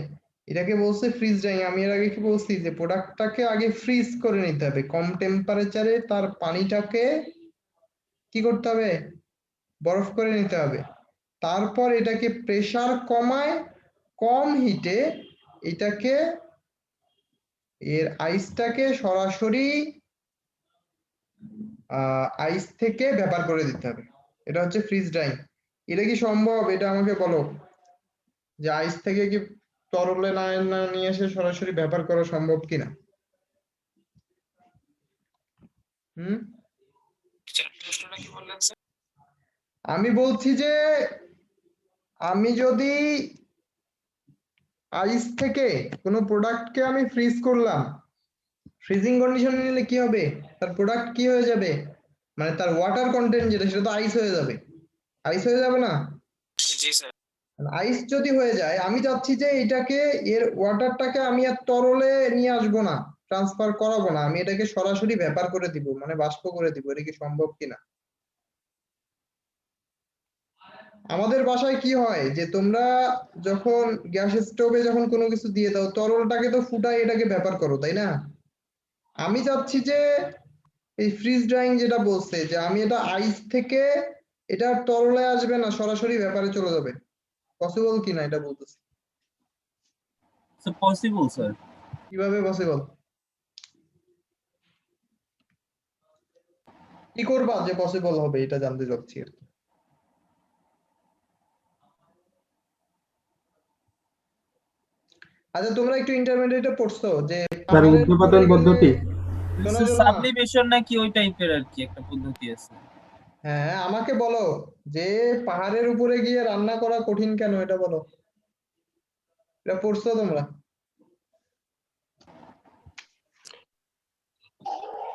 এটাকে বলছে ফ্রিজ ড্রাইং। আমি এর আগে কি বলছি যে প্রোডাক্টটাকে আগে ফ্রিজ করে নিতে হবে, কম টেম্পারেচারে তার পানিটাকে কি করতে হবে, বরফ করে নিতে হবে। তারপর এটাকে প্রেসার কমায় কম হিটে এটাকে এর আইসটাকে সরাসরি আইস থেকে ভেপার করে দিতে হবে। এটা হচ্ছে ফ্রিজ ড্রাইং। এটা কি সম্ভব, এটা আমাকে বলো, যে আইস থেকে কি তরলে না না নিয়ে এসে সরাসরি ভেপার করা সম্ভব কিনা? হুম, আমি বলছি যে আমি যদি আইস থেকে কোনো প্রোডাক্টকে আমি ফ্রিজ করলাম, ফ্রিজিং কন্ডিশনে নিলে কি হবে, তার প্রোডাক্ট কি হয়ে যাবে, মানে তার ওয়াটার কন্টেন্ট যেটা সেটা তো আইস হয়ে যাবে, আইস হয়ে যাবে না? আইস যদি হয়ে যায় আমি চাচ্ছি যে এটাকে এর ওয়াটারটাকে আমি আর তরলে নিয়ে আসবো না, ট্রান্সফার করাবো না, আমি এটাকে সরাসরি ভেপার করে দিব, মানে বাষ্প করে দিব। এটা কি সম্ভব কিনা? আমাদের বাসায় কি হয় যে তোমরা যখন গ্যাস স্টোভে যখন কোনো কিছু দিয়ে দাও তরলটাকে তো ফুটাই এটাকে ভেপার করো, তাই না? আমি চাচ্ছি যে এই ফ্রিজ ড্রাইং যেটা বলছে যে আমি এটা আইস থেকে এটা তরলে আসবে না, সরাসরি ভেপারে চলে যাবে, পসিবল কিনা এটা বলতেছি। Possible sir. কিভাবে পসিবল, কি করবা যে পসিবল হবে এটা জানতে চাচ্ছি আর কি। আচ্ছা তোমরা একটু ইন্টারমিডিয়েটে পড়ছো যে স্যার ঊর্ধ্বপাতন পদ্ধতি। শোনো শোনো, সাবলিমেশন নাকি ওই টাইপের আর কি একটা পদ্ধতি আছে। হ্যাঁ আমাকে বলো যে পাহাড়ের উপরে গিয়ে রান্না করা কঠিন কেন, এটা বলো, এটা পড়ছো তোমরা?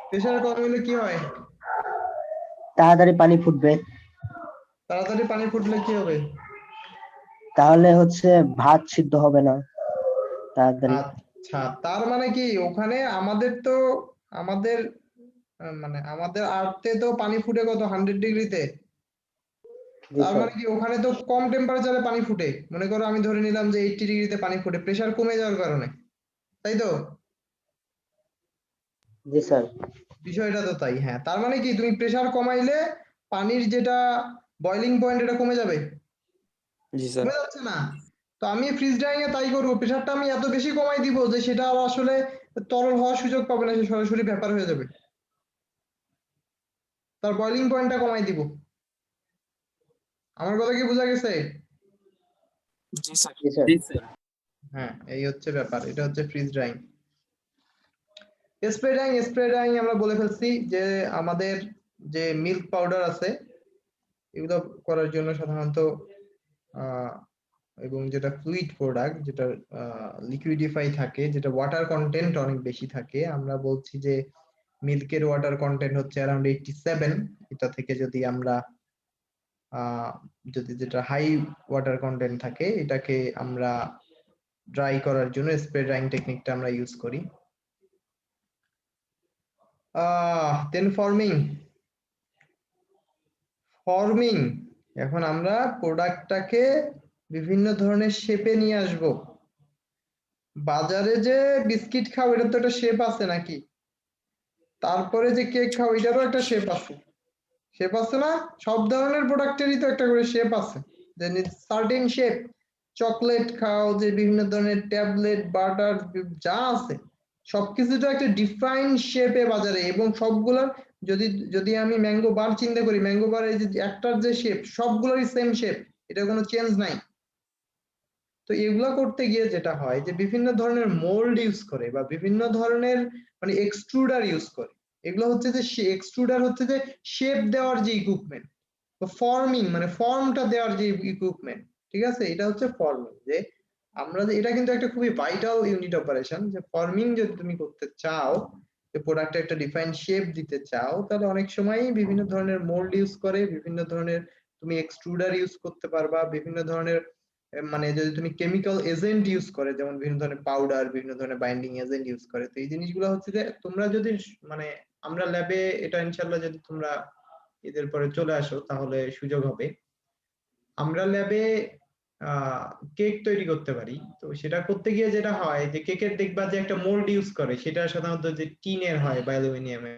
প্রেসার কম হলে কি হয়, তাড়াতাড়ি পানি ফুটবে, তাড়াতাড়ি পানি ফুটলে কি হবে? তাহলে হচ্ছে ভাত সিদ্ধ হবে না তাড়াতাড়ি। আচ্ছা তার মানে কি ওখানে আমাদের তো আমাদের মানে আমাদের আর্থে তো পানি ফুটে কত 100 ডিগ্রিতে, জি তার স্যার। মানে কি ওখানে তো কম টেম্পারেচারে পানি ফুটে, মনে করো আমি ধরে নিলাম যে 80 ডিগ্রিতে পানি ফুটে প্রেসার কমে যাওয়ার কারণে, তাই তো? জি স্যার। বিষয়টা তো তাই, হ্যাঁ তার মানে কি তুমি প্রেসার কমাইলে পানির যেটা বয়লিং পয়েন্ট এটা কমে যাবে, জি স্যার। কমে যাচ্ছে না? তো আমি ফ্রিজ ড্রাইং এ তাই করবো, প্রেসারটা আমি এত বেশি কমাই দিব যে সেটা আর আসলে তরল হওয়ার সুযোগ পাবে না, সে সরাসরি ভেপার হয়ে যাবে, তার বয়লিং পয়েন্টটা কমাই দিব। আমার কথা কি বোঝা গেছে? জি স্যার। জি স্যার। হ্যাঁ, এই হচ্ছে ব্যাপার, এটা হচ্ছে ফ্রিজ ড্রাইং। স্প্রে ড্রাইং আমরা বলে ফেলছি যে আমাদের যে মিল্ক পাউডার আছে এগুলো করার জন্য সাধারণত আহ, এবং যেটা ফ্লুইড প্রোডাক্ট, যেটা লিকুইডিফাই থাকে, যেটা ওয়াটার কন্টেন্ট অনেক বেশি থাকে, আমরা বলছি যে মিল্কের ওয়াটার কন্টেন্ট হচ্ছে অ্যারাউন্ড 87। এটা থেকে যদি আমরা যদি যেটা হাই ওয়াটার কন্টেন্ট থাকে এটাকে আমরা ড্রাই করার জন্য স্প্রে ড্রাইং টেকনিকটা আমরা ইউজ করি। দেন ফর্মিং, এখন আমরা প্রোডাক্টটাকে বিভিন্ন ধরনের শেপে নিয়ে আসব। বাজারে যে বিস্কিট খাও এটার তো একটা শেপ আছে নাকি, তারপরে যে কেক খাও এটারও একটা শেপ আছে না? সব ধরনের প্রোডাক্টেরই তো একটা করে শেপ আছে, যে সার্টেন শেপ। চকলেট খাও, যে বিভিন্ন ধরনের ট্যাবলেট, বাটার, যা আছে সবকিছু তো একটা ডিফাইন শেপে বাজারে, এবং সবগুলোর যদি যদি আমি ম্যাঙ্গো বার চিন্তা করি, ম্যাঙ্গো বার এই যে একটার যে শেপ সবগুলোরই সেম শেপ, এটা কোনো চেঞ্জ নাই। তো এগুলা করতে গিয়ে যেটা হয় যে বিভিন্ন ধরনের মোল্ড ইউজ করে বা বিভিন্ন ধরনের মানে এক্সট্রুডার ইউজ করে। এগুলো হচ্ছে যে এক্সট্রুডার হচ্ছে যে শেপ দেওয়ার যে ইকুইপমেন্ট, ফর্মিং মানে ফর্মটা দেওয়ার যে ইকুইপমেন্ট, ঠিক আছে? এটা হচ্ছে ফর্মিং। যে আমরা যে এটা কিন্তু একটা খুবই ভাইটাল ইউনিট অপারেশন, যে ফর্মিং যদি তুমি করতে চাও, যে প্রোডাক্টে একটা ডিফাইন শেপ দিতে চাও, তাহলে অনেক সময়ই বিভিন্ন ধরনের মোল্ড ইউজ করে, বিভিন্ন ধরনের তুমি এক্সট্রুডার ইউজ করতে পারবা, বিভিন্ন ধরনের মানে যদি তুমি কেমিক্যাল এজেন্ট ইউজ করে, যেমন বিভিন্ন ধরনের পাউডার, বিভিন্ন ধরনের বাইন্ডিং এজেন্ট ইউজ করে। তো এই জিনিসগুলো হচ্ছে যে তোমরা যদি মানে আমরা ল্যাবে এটা ইনশাল্লাহ যদি তোমরা এদের পরে চলে আসো তাহলে সুযোগ হবে। আমরা ল্যাবে কেক তৈরি করতে পারি। তো সেটা করতে গিয়ে যেটা হয় যে কেকের দেখবা যে একটা মোল্ড ইউজ করে, সেটা সাধারণত যে টিনের হয় বা অ্যালুমিনিয়ামের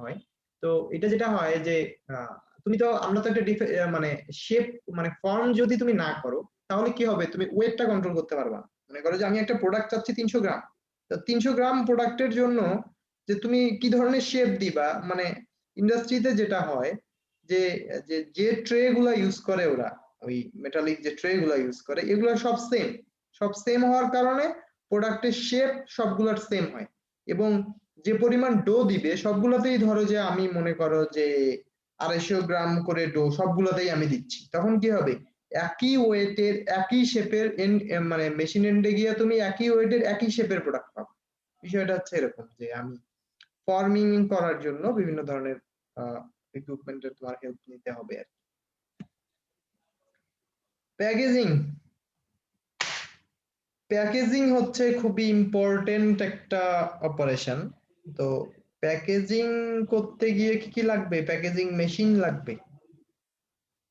হয়। তো এটা যেটা হয় যে তুমি তো আমরা তো একটা মানে শেপ মানে ফর্ম যদি তুমি না করো তাহলে কি হবে, তুমি ওয়েটটা কন্ট্রোল করতে পারবা না। মনে করো যে আমি একটা প্রোডাক্ট চাচ্ছি 300 গ্রাম, তো 300 গ্রাম প্রোডাক্টের জন্য যে তুমি কি ধরনের শেপ দিবা, মানে ইন্ডাস্ট্রিতে যেটা হয় যে যে যে ট্রে গুলা ইউজ করে ওরা, ওই মেটালিক যে ট্রে গুলা ইউজ করে এগুলো সব সেম হওয়ার কারণে প্রোডাক্টের শেপ সবগুলোর সেম হয়। এবং যে পরিমাণ ডো দিবে সবগুলোতেই, ধরো যে আমি মনে করো যে 250 গ্রাম করে ডো সবগুলোতেই আমি দিচ্ছি, তখন কি হবে, একই ওয়েটের একই শেপের মানে মেশিন এন্ডে গিয়ে তুমি একই ওয়েটের একই শেপের প্রোডাক্ট পাবে। বিষয়টা হচ্ছে এরকম যে আমি ফর্মিং করার জন্য বিভিন্ন ধরনের ইকুইপমেন্টের তোমার হেল্প নিতে হবে আর কি। প্যাকেজিং হচ্ছে খুবই ইম্পর্টেন্ট একটা অপারেশন। তো প্যাকেজিং করতে গিয়ে কি কি লাগবে, প্যাকেজিং মেশিন লাগবে,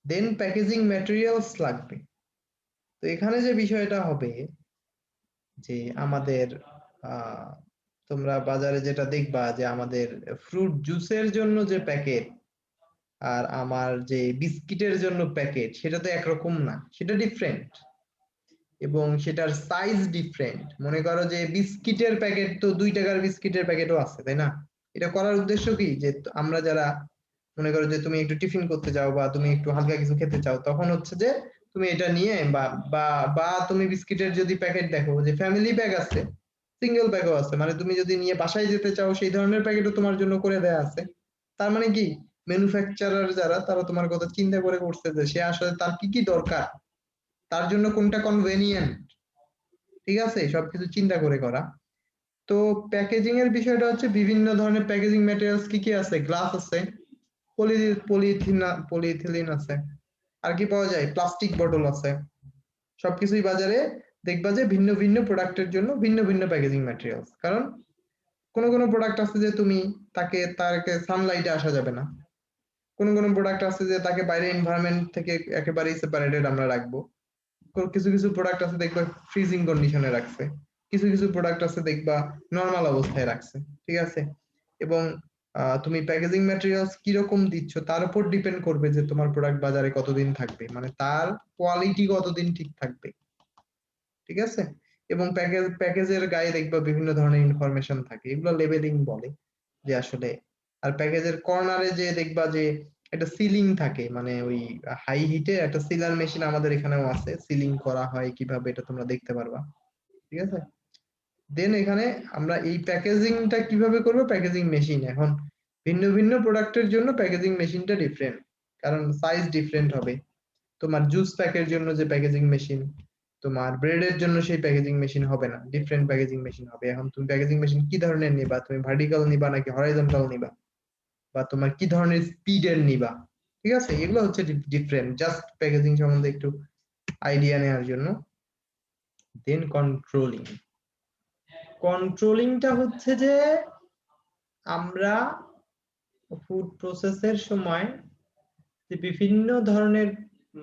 দেন প্যাকেজিং ম্যাটেরিয়ালস লাগবে। তো এখানে যে বিষয়টা হবে যে আমাদের তোমরা বাজারে যেটা দেখবা যে আমাদের ফ্রুট জুসের জন্য যে প্যাকেট আর আমার যে বিস্কিটের জন্য প্যাকেট, সেটা তো একরকম না, সেটা ডিফারেন্ট এবং সেটার সাইজ ডিফারেন্ট। মনে করো যে বিস্কিটের প্যাকেট তো 2 টাকার বিস্কিটের প্যাকেটও আছে, তাই না? এটা করার উদ্দেশ্য কি, যে আমরা যারা মনে করো যে তুমি একটু টিফিন করতে চাও বা তুমি একটু হালকা কিছু খেতে চাও, তখন হচ্ছে যে তুমি এটা নিয়ে বা বা বা তুমি বিস্কিটের যদি প্যাকেট দেখো যে ফ্যামিলি প্যাক আছে, সিঙ্গেল প্যাকও আছে, মানে তুমি যদি নিয়ে বাসায় যেতে চাও সেই ধরনের প্যাকেটও তোমার জন্য করে দেয়া আছে। তার মানে কি, ম্যানুফ্যাকচারার যারা তারা তোমার কথা চিন্তা করে করছে যে সে আসলে তার কি কি দরকার, তার জন্য কোনটা কনভেনিয়েন্ট, ঠিক আছে, সবকিছু চিন্তা করে করা। তো প্যাকেজিং এর বিষয়টা হচ্ছে বিভিন্ন ধরনের প্যাকেজিং ম্যাটেরিয়ালস কি কি আছে, গ্লাস আছে, পলিইথিলিন আছে, আর কি পাওয়া যায়, প্লাস্টিক বটল আছে। সবকিছুই বাজারে দেখবা যে ভিন্ন ভিন্ন প্রোডাক্টের জন্য ভিন্ন ভিন্ন প্যাকেজিং ম্যাটেরিয়ালস। কারণ কোন প্রোডাক্ট আছে যে তুমি তাকে সানলাইটে আসা যাবে না, কোন প্রোডাক্ট আছে যে তাকে বাইরে এনভায়রনমেন্ট থেকে একেবারেই সেপারেটেড আমরা রাখবো, কিছু কিছু প্রোডাক্ট আছে দেখবা ফ্রিজিং কন্ডিশনে রাখছে, কিছু কিছু প্রোডাক্ট আছে দেখবা নরমাল অবস্থায় রাখছে, ঠিক আছে? এবং তুমি প্যাকেজিং ম্যাটেরিয়ালস কিরকম দিচ্ছ তার উপর ডিপেন্ড করবে যে তোমার প্রোডাক্ট বাজারে কতদিন থাকবে, মানে তার কোয়ালিটি কতদিন ঠিক থাকবে, ঠিক আছে? এবং প্যাকেজের গায়ে দেখবা বিভিন্ন ধরনের ইনফরমেশন থাকে, এগুলো লেবেলিং বলে যে আসলে। আর প্যাকেজের কর্নারে যে দেখবা যে একটা সিলিং থাকে, মানে ওই হাই হিটে একটা সিলার মেশিন আমাদের এখানেও আছে, সিলিং করা হয় কিভাবে এটা তোমরা দেখতে পারবা, ঠিক আছে। দেন এখানে আমরা এই প্যাকেজিংটা কিভাবে করব, প্যাকেজিং মেশিন এখন ভিন্ন ভিন্ন প্রোডাক্টের জন্য প্যাকেজিং মেশিনটা ডিফারেন্ট, কারণ সাইজ ডিফারেন্ট হবে। তোমার জুস প্যাকের জন্য যে প্যাকেজিং মেশিন, তোমার ব্রেডের জন্য সেই প্যাকেজিং মেশিন হবে না, ডিফারেন্ট প্যাকেজিং মেশিন হবে। এখন তুমি প্যাকেজিং মেশিন কি ধরনের নিবা, তুমি ভার্টিক্যাল নিবা নাকি হরাইজন্টাল নিবা, বা তোমার কি ধরনের স্পিডের নিবা, ঠিক আছে, এগুলো হচ্ছে ডিফারেন্ট, জাস্ট প্যাকেজিং সম্বন্ধে একটু আইডিয়া নেওয়ার জন্য। দেন কন্ট্রোলিংটা হচ্ছে যে আমরা ফুড প্রসেসের সময় যে বিভিন্ন ধরনের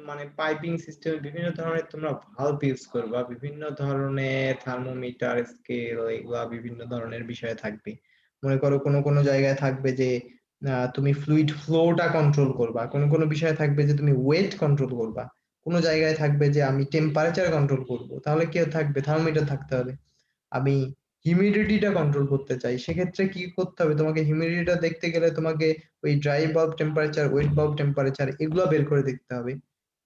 মানে পাইপিং সিস্টেম, বিভিন্ন ধরনের তোমরা ভালভ ইউজ করবা, বিভিন্ন ধরনের থার্মোমিটার, স্কেল, এগুলা বিভিন্ন ধরনের বিষয় থাকবে। মনে করো কোনো কোনো জায়গায় থাকবে যে তুমি ফ্লুইড ফ্লোটা কন্ট্রোল করবা, কোনো কোনো বিষয় থাকবে যে তুমি ওয়েট কন্ট্রোল করবা, কোনো জায়গায় থাকবে যে আমি টেম্পারেচার কন্ট্রোল করব, তাহলে কি থাকবে, থার্মোমিটার থাকতে হবে। আমি হিউমিডিটিটা কন্ট্রোল করতে চাই, সেক্ষেত্রে কি করতে হবে, তোমাকে হিউমিডিটিটা দেখতে গেলে তোমাকে ওই dry bulb temperature, wait bulb temperature এগুলো বের করে দেখতে হবে।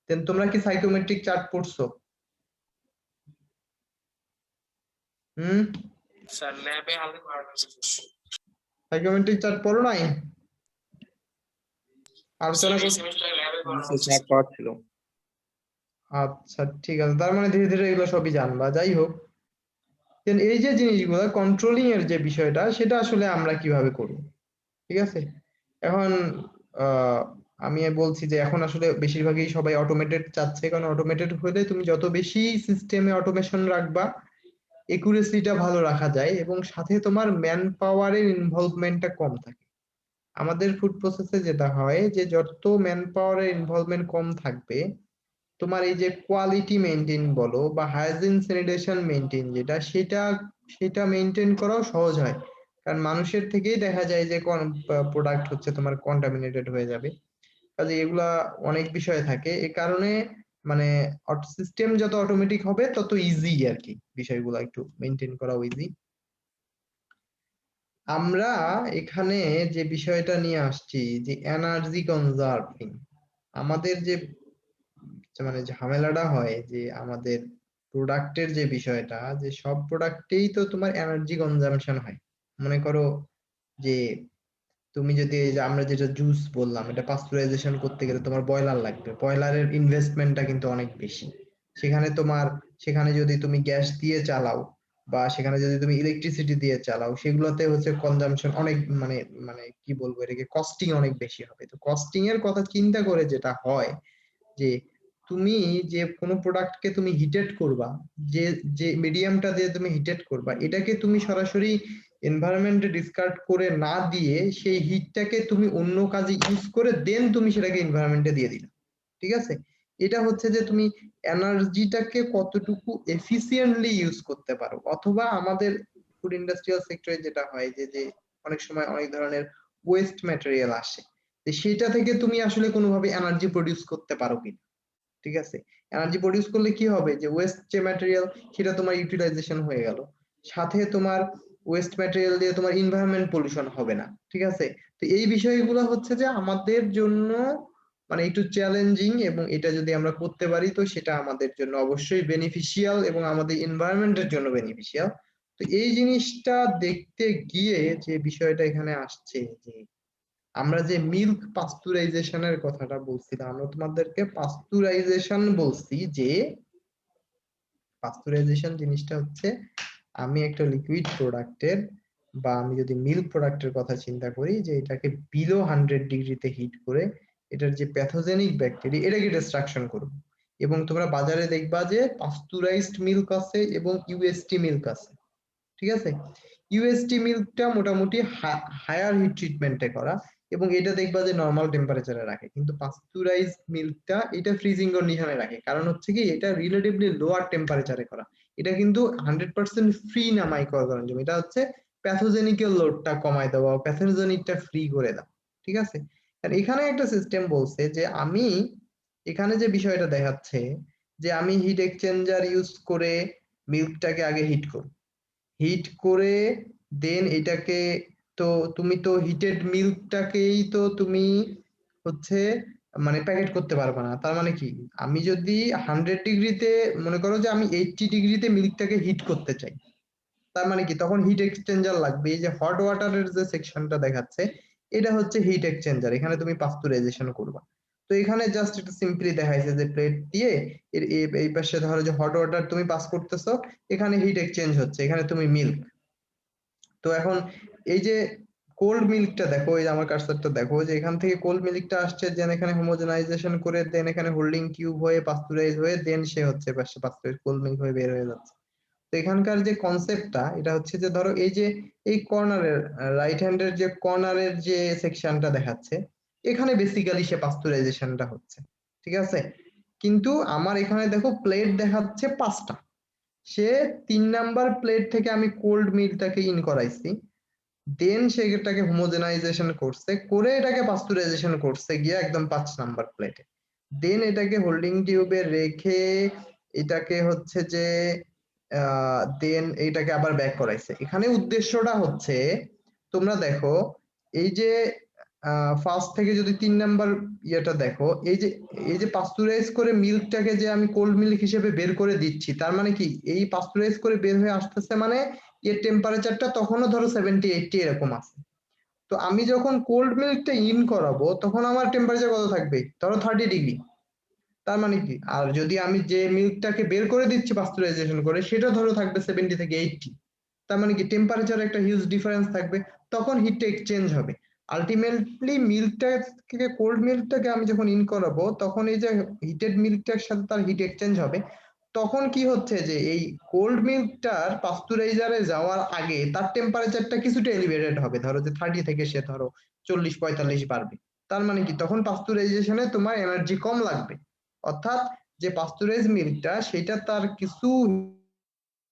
দেন তোমরা কি সাইকোমেট্রিক চার্ট পড়ছো? স্যার ল্যাবে হালকা করানো সাইকোমেট্রিক চার্ট পড়ো নাই? আলোচনা এই করছি। সেমিস্টারে ল্যাবে করানো চার পাওয়ার ছিল। আচ্ছা ঠিক আছে, তার মানে ধীরে ধীরে এগুলো সবই জানবা। যাই হোক, দেন এই যে জিনিসগুলো কন্ট্রোলিং এর যে বিষয়টা, সেটা আসলে আমরা কিভাবে করব, ঠিক আছে। এখন আহ, আমি বলছি যে এখন আসলে বেশিরভাগই সবাই অটোমেটেড চাচ্ছে, কারণ অটোমেটেড হলে তুমি যত বেশি সিস্টেমে অটোমেশন রাখবা একুরেসিটা ভালো রাখা যায়, এবং সাথে তোমার ম্যান পাওয়ারের ইনভলভমেন্টটা কম থাকে। আমাদের ফুড প্রসেসে যেটা হয় যে যত ম্যান পাওয়ারের ইনভলভমেন্ট কম থাকবে, তোমার এই যে কোয়ালিটি মেনটেন বলো বা হাইজিন স্যানিটেশন মেনটেন যেটা, সেটা সেটা মেনটেন করাও সহজ হয়। কারণ মানুষের থেকেই দেখা যায় যে কোন প্রোডাক্ট হচ্ছে তোমার কন্টামিনেটেড হয়ে যাবে। কাজে এগুলা অনেক বিষয় থাকে, এই কারণে মানে সিস্টেম যত অটোমেটিক হবে তত ইজি আর কি, বিষয়গুলো একটু মেনটেন করা ইজি। আমরা এখানে যে বিষয়টা নিয়ে আসছি যে এনার্জি কনজার্ভিং, আমাদের যে মানে ঝামেলাটা হয় যে আমাদের প্রোডাক্টের যে বিষয়টা, যে সব প্রোডাক্টেই তো তোমার এনার্জি কনজাম্পশন হয়। মনে করো যে তুমি যদি এই যে আমরা যেটা জুস বললাম, এটা পাস্তুরাইজেশন করতে গেলে তোমার বয়লার লাগবে, বয়লারের ইনভেস্টমেন্টটা কিন্তু অনেক বেশি। সেখানে তোমার, সেখানে যদি তুমি গ্যাস দিয়ে চালাও বা সেখানে যদি তুমি ইলেকট্রিসিটি দিয়ে চালাও, সেগুলোতে হচ্ছে কনজাম্পশন অনেক মানে মানে কি বলবো, এটাকে কস্টিং অনেক বেশি হবে। তো কস্টিং এর কথা চিন্তা করে যেটা হয় যে তুমি যে কোনো প্রোডাক্টকে তুমি হিটেড করবা, যে যে মিডিয়ামটা দিয়ে তুমি হিটেড করবা, এটাকে তুমি সরাসরি এনভায়রনমেন্টে ডিসকার্ড করে না দিয়ে সেই হিটটাকে তুমি অন্য কাজে ইউজ করে দেন তুমি সেটাকে এনভায়রনমেন্টে দিয়ে দিলা, ঠিক আছে। এটা হচ্ছে যে তুমি এনার্জিটাকে কতটুকু এফিসিয়েন্টলি ইউজ করতে পারো। অথবা আমাদের ফুড ইন্ডাস্ট্রিয়াল সেক্টরে যেটা হয় যে যে অনেক সময় অনেক ধরনের ওয়েস্ট ম্যাটেরিয়াল আসে, তো সেটা থেকে তুমি আসলে কোনোভাবে এনার্জি প্রডিউস করতে পারো কিনা, ঠিক আছে। এনার্জি প্রডিউস করলে কি হবে, যে ওয়েস্ট যে ম্যাটেরিয়াল সেটা তোমার ইউটিলাইজেশন হয়ে গেল, সাথে তোমার ওয়েস্ট ম্যাটেরিয়াল দিয়ে তোমার এনভায়রনমেন্ট পলিউশন হবে না, ঠিক আছে। তো এই বিষয়গুলো হচ্ছে যে আমাদের জন্য মানে একটু চ্যালেঞ্জিং, এবং এটা যদি আমরা করতে পারি তো সেটা আমাদের জন্য অবশ্যই বেনিফিশিয়াল এবং আমাদের এনভায়রনমেন্টের জন্য বেনিফিশিয়াল। তো এই জিনিসটা দেখতে গিয়ে যে বিষয়টা এখানে আসছে যে আমরা যে মিল্ক পাস্তুরাইজেশনের কথাটা বলছিলাম, আমরা তোমাদেরকে পাস্তুরাইজেশন বলছি যে পাস্তুরাইজেশন জিনিসটা হচ্ছে আমি একটা লিকুইড প্রোডাক্টের বা আমি যদি মিল্ক প্রোডাক্টের কথা চিন্তা করি, যে এটাকে বিলো 100 ডিগ্রিতে হিট করে এটার যে প্যাথোজেনিক ব্যাকটেরিয়া এটাকে ডিস্ট্রাকশন করব। এবং তোমরা বাজারে দেখবা যে পাস্তুরাইজড মিল্ক আছে এবং ইউএসটি মিল্ক আছে, ঠিক আছে। ইউএসটি মিল্কটা মোটামুটি হায়ার হিট ট্রিটমেন্টে করা, এবং এটা দেখবা যে নর্মাল টেম্পারেচারে রাখে। কিন্তু পাস্তুরাইজ মিল্কটা এটা ফ্রিজিং কন্ডিশনে রাখে, কারণ হচ্ছে কি এটা রিলেটিভলি লোয়ার টেম্পারেচারে করা। এটা কিন্তু 100% ফ্রি না মাইক্রোঅর্গানিজম, এটা হচ্ছে প্যাথোজেনিক্যাল লোডটা কমায় দেওয়া, প্যাথোজেনিকটা ফ্রি করে দাও, ঠিক আছে। আর এখানে একটা সিস্টেম বলছে যে আমি এখানে যে বিষয়টা দেখাচ্ছে যে আমি হিট এক্সচেঞ্জার ইউজ করে মিল্কটাকে আগে হিট করব, হিট করে দেন এটাকে, তো তুমি তো হিটেড মিল্কটাকেই তো তুমি হচ্ছে মানে প্যাকেট করতে পারবে না। তার মানে কি, আমি যদি 100 ডিগ্রিতে মনে করো যে আমি 80 ডিগ্রিতে মিল্কটাকে হিট করতে চাই, তার মানে কি তখন হিট এক্সচেঞ্জার লাগবে। এই যে হট ওয়াটারের যে সেকশনটা দেখাচ্ছে এটা হচ্ছে হিট এক্সচেঞ্জার, এখানে তুমি পাস্তুরাইজেশন করবা। তো এখানে জাস্ট এটা সিম্পলি দেখাইছে যে প্লেট দিয়ে এর এই পাশে ধরো যে হট ওয়াটার তুমি পাস করতেছো, এখানে হিট এক্সচেঞ্জ হচ্ছে, এখানে তুমি মিল্ক। তো এখন এই যে কোল্ড মিল্কটা দেখো, এই যে আমার কার্সারটা দেখো যে এখান থেকে কোল্ড মিল্কটা আসছে, দেন এখানে হোমোজেনাইজেশন করে, দেন এখানে হোল্ডিং টিউব হয়ে পাস্তুরাইজ হয়ে, দেন সে হচ্ছে পাশে পাস্তুরাইজ কোল্ড মিল্ক হয়ে বের হয়ে যাচ্ছে। তো এখানকার যে কনসেপ্টটা এটা হচ্ছে যে ধরো এই যে এই কর্নারের রাইট হ্যান্ডের যে কর্নারের যে সেকশনটা দেখাচ্ছে, এখানে বেসিক্যালি সে পাস্তুরাইজেশনটা হচ্ছে, ঠিক আছে। কিন্তু আমার এখানে দেখো প্লেট দেখাচ্ছে 5টা, সে 3 নাম্বার প্লেট থেকে আমি কোল্ড মিল্কটাকে ইন করাইছি, দেন সে এটাকে হোমোজেনাইজেশন করছে, করে এটাকে পাস্তুরাইজেশন করছে গিয়ে একদম 5 নাম্বার প্লেটে, দেন এটাকে হোল্ডিং টিউবে রেখে এটাকে হচ্ছে যে দেন এইটাকে আবার ব্যাক করাইছে। এখানে উদ্দেশ্যটা হচ্ছে তোমরা দেখো এই যে ফার্স্ট থেকে যদি 3 নাম্বার ইয়েটা দেখো, এই যে পাস্তুরাইজ করে মিল্কটাকে যে আমি কোল্ড মিল্ক হিসেবে বের করে দিচ্ছি, তার মানে কি এই পাস্তুরাইজ করে বের হয়ে আসতেছে মানে এর টেম্পারেচারটা তখনও ধরো 70-80 এরকম আছে। তো আমি যখন কোল্ড মিল্কটা ইন করাবো তখন আমার টেম্পারেচার কত থাকবে, ধরো 30 ডিগ্রি। তার মানে কি, আর যদি আমি যে মিল্কটাকে বের করে দিচ্ছি পাস্তুরাইজেশন করে সেটা ধরো থাকবে 70 থেকে 80, তার মানে কি টেম্পারেচার একটা হিউজ ডিফারেন্স থাকবে, তখন হিট এক্সচেঞ্জ হবে। আলটিমেটলি মিল্কটাকে কোল্ড মিল্কটাকে আমি যখন ইন করাবো তখন এই যে হিটেড মিল্কটার সাথে তার হিট এক্সচেঞ্জ হবে, তখন কি হচ্ছে যে এই কোল্ড মিল্কটার পাস্তুরাইজারে যাওয়ার আগে তার টেম্পারেচারটা কিছুটা এলিভেটেড হবে, ধরো যে 30 থেকে সে ধরো 40-45 বাড়বে। তার মানে কি তখন পাস্তুরাইজেশনে তোমার এনার্জি কম লাগবে, অর্থাৎ যে পাস্তুরাইজ মিল্কটা সেটা তার কিছু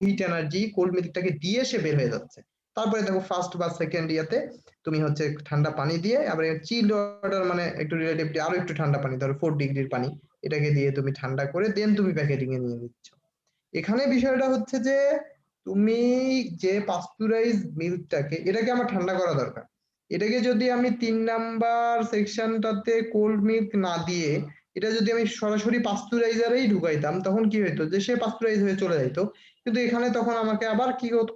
হিট এনার্জি কোল্ড মিল্কটাকে দিয়ে সে বের হয়ে যাচ্ছে। তারপরে দেখো ফার্স্ট বা সেকেন্ড ইয়াতে তুমি হচ্ছে ঠান্ডা পানি দিয়ে আবার চিল্ড ওয়াটার মানে একটু রিলেটিভলি আরো একটু ঠান্ডা পানি, ধরো 4 ডিগ্রির পানি, এটাকে দিয়ে তুমি ঠান্ডা করে দেন তুমি প্যাকেটিং এ নিয়ে নিচ্ছ। এখানে বিষয়টা হচ্ছে যে তুমি যে পাস্তুরাইজ মিল্কটাকে, এটাকে আমার ঠান্ডা করা দরকার, এটাকে যদি আমি 3 নাম্বার সেকশনটাতে কোল্ড মিল্ক না দিয়ে এটা যদি আমি সরাসরি পাস্তুরাইজারেই ঢুকাইতাম তখন কি হইতো যে সে পাস্তুরাইজ হয়ে চলে যাইতো, কিন্তু এখানে তখন আমাকে আবার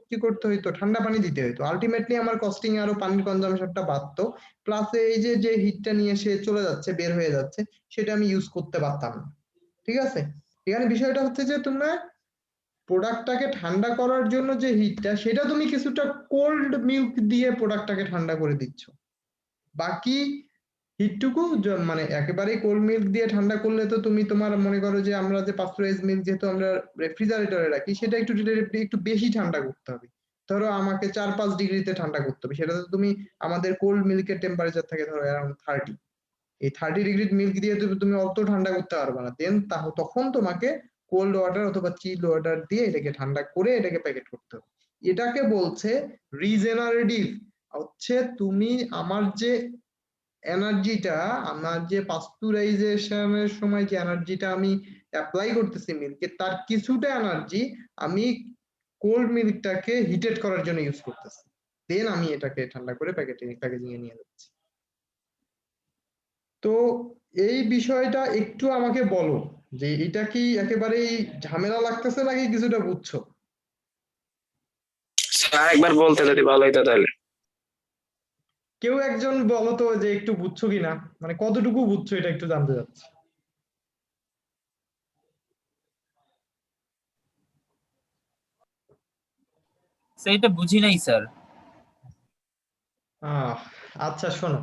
কি করতে হইতো, ঠান্ডা পানি দিতে হইতো। আলটিমেটলি আমার কস্টিং আরো পানির কনজাম্পশনটা বাড়তো, প্লাস এই যে যে হিটটা নিয়ে সে চলে যাচ্ছে বের হয়ে যাচ্ছে সেটা আমি ইউজ করতে পারতাম না, ঠিক আছে। এখানে বিষয়টা হচ্ছে যে তোমরা প্রোডাক্টটাকে ঠান্ডা করার জন্য যে হিটটা সেটা তুমি কিছুটা কোল্ড মিল্ক দিয়ে প্রোডাক্টটাকে ঠান্ডা করে দিচ্ছ, বাকি হিটটুকু মানে একেবারেই কোল্ড মিল্ক দিয়ে ঠান্ডা করলে তো তুমি তোমার মনে করো যে আমরা যে পাস্তুরাইজ মিল্ক যেহেতু আমরা রেফ্রিজারেটরে রাখি সেটা একটু রিলেটিভলি একটু বেশি ঠান্ডা করতে হবে, ধরো আমাকে 4-5 ডিগ্রিতে ঠান্ডা করতে হবে, সেটা তো তুমি আমাদের কোল্ড মিল্কের টেম্পারেচার থাকে ধরো অ্যারাউন্ড 30, এই 30 ডিগ্রি মিল্ক দিয়ে তুমি অত ঠান্ডা করতে পারবে না, দেন তখন তোমাকে কোল্ড ওয়াটার অথবা চিল্ড ওয়াটার দিয়ে এটাকে ঠান্ডা করে এটাকে প্যাকেট করতে হবে। এটাকে বলছে রিজেনারেটিভ, হচ্ছে তুমি আমার যে এনার্জিটা, আমার যে পাস্তুরাইজেশনের সময় যে এনার্জিটা আমি অ্যাপ্লাই করতেছি মিল্কে, তার কিছুটা এনার্জি আমি কোল্ড মিল্কটাকে হিটেড করার জন্য ইউজ করতেছি, দেন আমি এটাকে ঠান্ডা করে প্যাকেজিং এ নিয়ে যাচ্ছি। তো এই বিষয়টা একটু আমাকে বলো যে এটা কি একেবারেই ঝামেলা লাগতেছে নাকি কিছুটা বুঝছো? স্যার একবার বলতে যদি ভালো হতো তাহলে। কেউ একজন বলো তো যে একটু বুঝছো কিনা, মানে কতটুকু বুঝছো এটা একটু জানতে চাচ্ছি। সেইটা বুঝি নাই স্যার। আচ্ছা শোনো,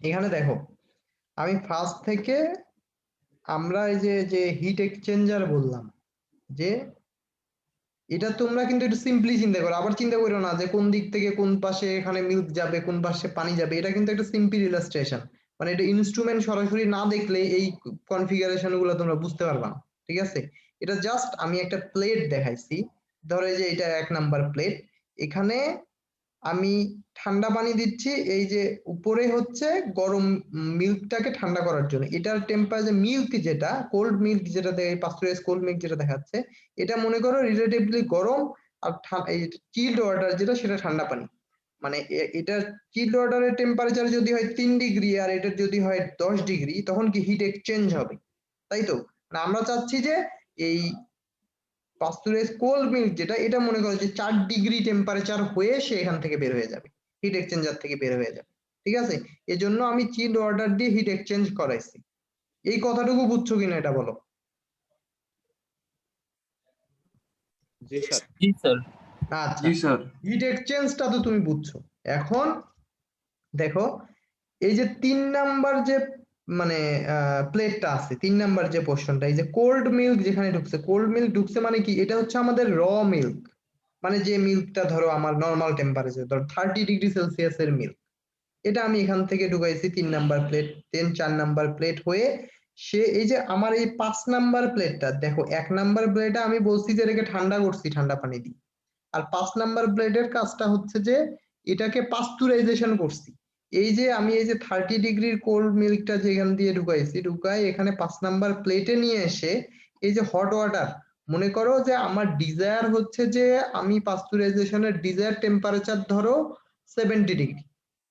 এখানে দেখো আমি ফার্স্ট থেকে আমরা এই যে যে হিট এক্সচেঞ্জার বললাম, যে এটা তোমরা কিন্তু একটু সিম্পলি চিন্তা করো, আবার চিন্তা করো না যে কোন দিক থেকে কোন পাশে এখানে মিল্ক যাবে কোন পাশে পানি যাবে, এটা কিন্তু একটা সিম্পল ইলাস্ট্রেশন, মানে এটা ইনস্ট্রুমেন্ট সরাসরি না দেখলে এই কনফিগারেশন গুলো তোমরা বুঝতে পারবা না, ঠিক আছে। এটা জাস্ট আমি একটা প্লেট দেখাইছি, ধরো এই যে এটা 1 নাম্বার প্লেট, এখানে আমি ঠান্ডা পানি দিচ্ছি, এই যে উপরে হচ্ছে গরম মিল্কটাকে ঠান্ডা করার জন্য, এটার টেম্পারেচার মিল্ক যেটা কোল্ড মিল্ক যেটা পাস্তুরাইজ কোল্ড মিল্ক যেটা দেখাচ্ছে এটা মনে করো রিলেটিভলি গরম, আর এই চিল্ড ওয়াটার যেটা সেটা ঠান্ডা পানি। মানে এটা চিল্ড ওয়াটারের টেম্পারেচার যদি হয় 3 ডিগ্রি আর এটার যদি হয় 10 ডিগ্রি, তখন কি হিট এক্সচেঞ্জ হবে, তাই তো? না, আমরা চাচ্ছি যে এই পাস্তুরাইজ কোল্ড মিল্ক যেটা, এটা মনে করো যে 4 ডিগ্রি টেম্পারেচার হয়ে সে এখান থেকে বের হয়ে যাবে, হিট এক্সচেঞ্জার থেকে বের হয়ে যাবে, ঠিক আছে? এজন্য আমি চিল্ড ওয়াটার দিয়ে হিট এক্সচেঞ্জ করাইছি। এই কথাটুকু বুঝছো কিনা এটা বলো। জি স্যার। আচ্ছা, জি স্যার। হিট এক্সচেঞ্জটা তো তুমি বুঝছো। এখন দেখো, এই যে 3 নাম্বার যে মানে প্লেটটা আছে, 3 নাম্বার যে পোর্শনটা, এই যে কোল্ড মিল্ক যেখানে ঢুকছে, কোল্ড মিল্ক ঢুকছে মানে কি, এটা হচ্ছে আমাদের র মিল্ক, মানে যে মিল্কটা ধরো আমার নর্মাল টেম্পারেচার ধরো 30 ডিগ্রি সেলসিয়াসের মিল্ক, এটা আমি এখান থেকে ঢুকাইছি 3 নাম্বার প্লেট, দেন 4 নাম্বার প্লেট হয়ে সে এই যে আমার এই 5 নাম্বার প্লেটটা দেখো, 1 নাম্বার প্লেটে আমি বলছি যে এটাকে ঠান্ডা করছি ঠান্ডা পানি দিয়ে, আর 5 নাম্বার প্লেটের কাজটা হচ্ছে যে এটাকে পাস্তুরাইজেশন করছি। এই যে আমি এই যে 30 ডিগ্রির কোল্ড মিল্কটা যেখান দিয়ে ঢুকাইছি, ঢুকাই এখানে 5 নাম্বার প্লেটে নিয়ে এসে এই যে হট ওয়াটার, মনে করো যে আমার ডিজায়ার হচ্ছে যে আমি পাস্তুরাইজেশনের ডিজায়ার টেম্পারেচার ধরো 70 ডিগ্রি,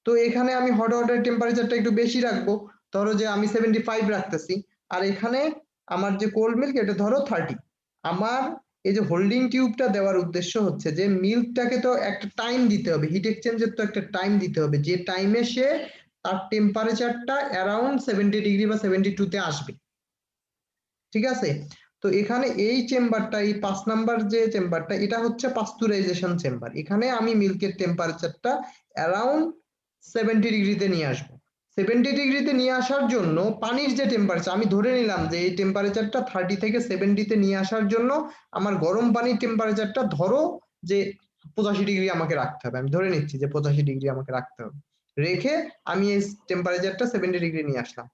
তো এখানে আমি হট ওয়াটার টেম্পারেচারটা একটু বেশি রাখবো, ধরো যে আমি 75 রাখতেছি, আর এখানে আমার যে কোল্ড মিল্ক এটা ধরো 30। আমার এই যে হোল্ডিং টিউবটা দেওয়ার উদ্দেশ্য হচ্ছে যে মিল্কটাকে তো একটা টাইম দিতে হবে, হিট এক্সচেঞ্জের তো একটা টাইম দিতে হবে, যে টাইমে সে তার টেম্পারেচারটা অ্যারাউন্ড 70 ডিগ্রি বা 72-তে আসবে, ঠিক আছে? তো এখানে এই চেম্বারটা, এই 5 নাম্বার যে চেম্বারটা, এটা হচ্ছে পাস্তুরাইজেশন চেম্বার। এখানে আমি মিল্কের টেম্পারেচারটা অ্যারাউন্ড 70 ডিগ্রিতে নিয়ে আসবো। 70 ডিগ্রিতে নিয়ে আসার জন্য পানির যে টেম্পারেচার, আমি ধরে নিলাম যে এই টেম্পারেচারটা 30 থেকে 70-তে নিয়ে আসার জন্য আমার গরম পানির টেম্পারেচারটা ধরো যে 85 ডিগ্রি আমাকে রাখতে হবে, আমি ধরে নিচ্ছি যে 85 ডিগ্রি আমাকে রাখতে হবে, রেখে আমি এই টেম্পারেচারটা 70 ডিগ্রি নিয়ে আসলাম।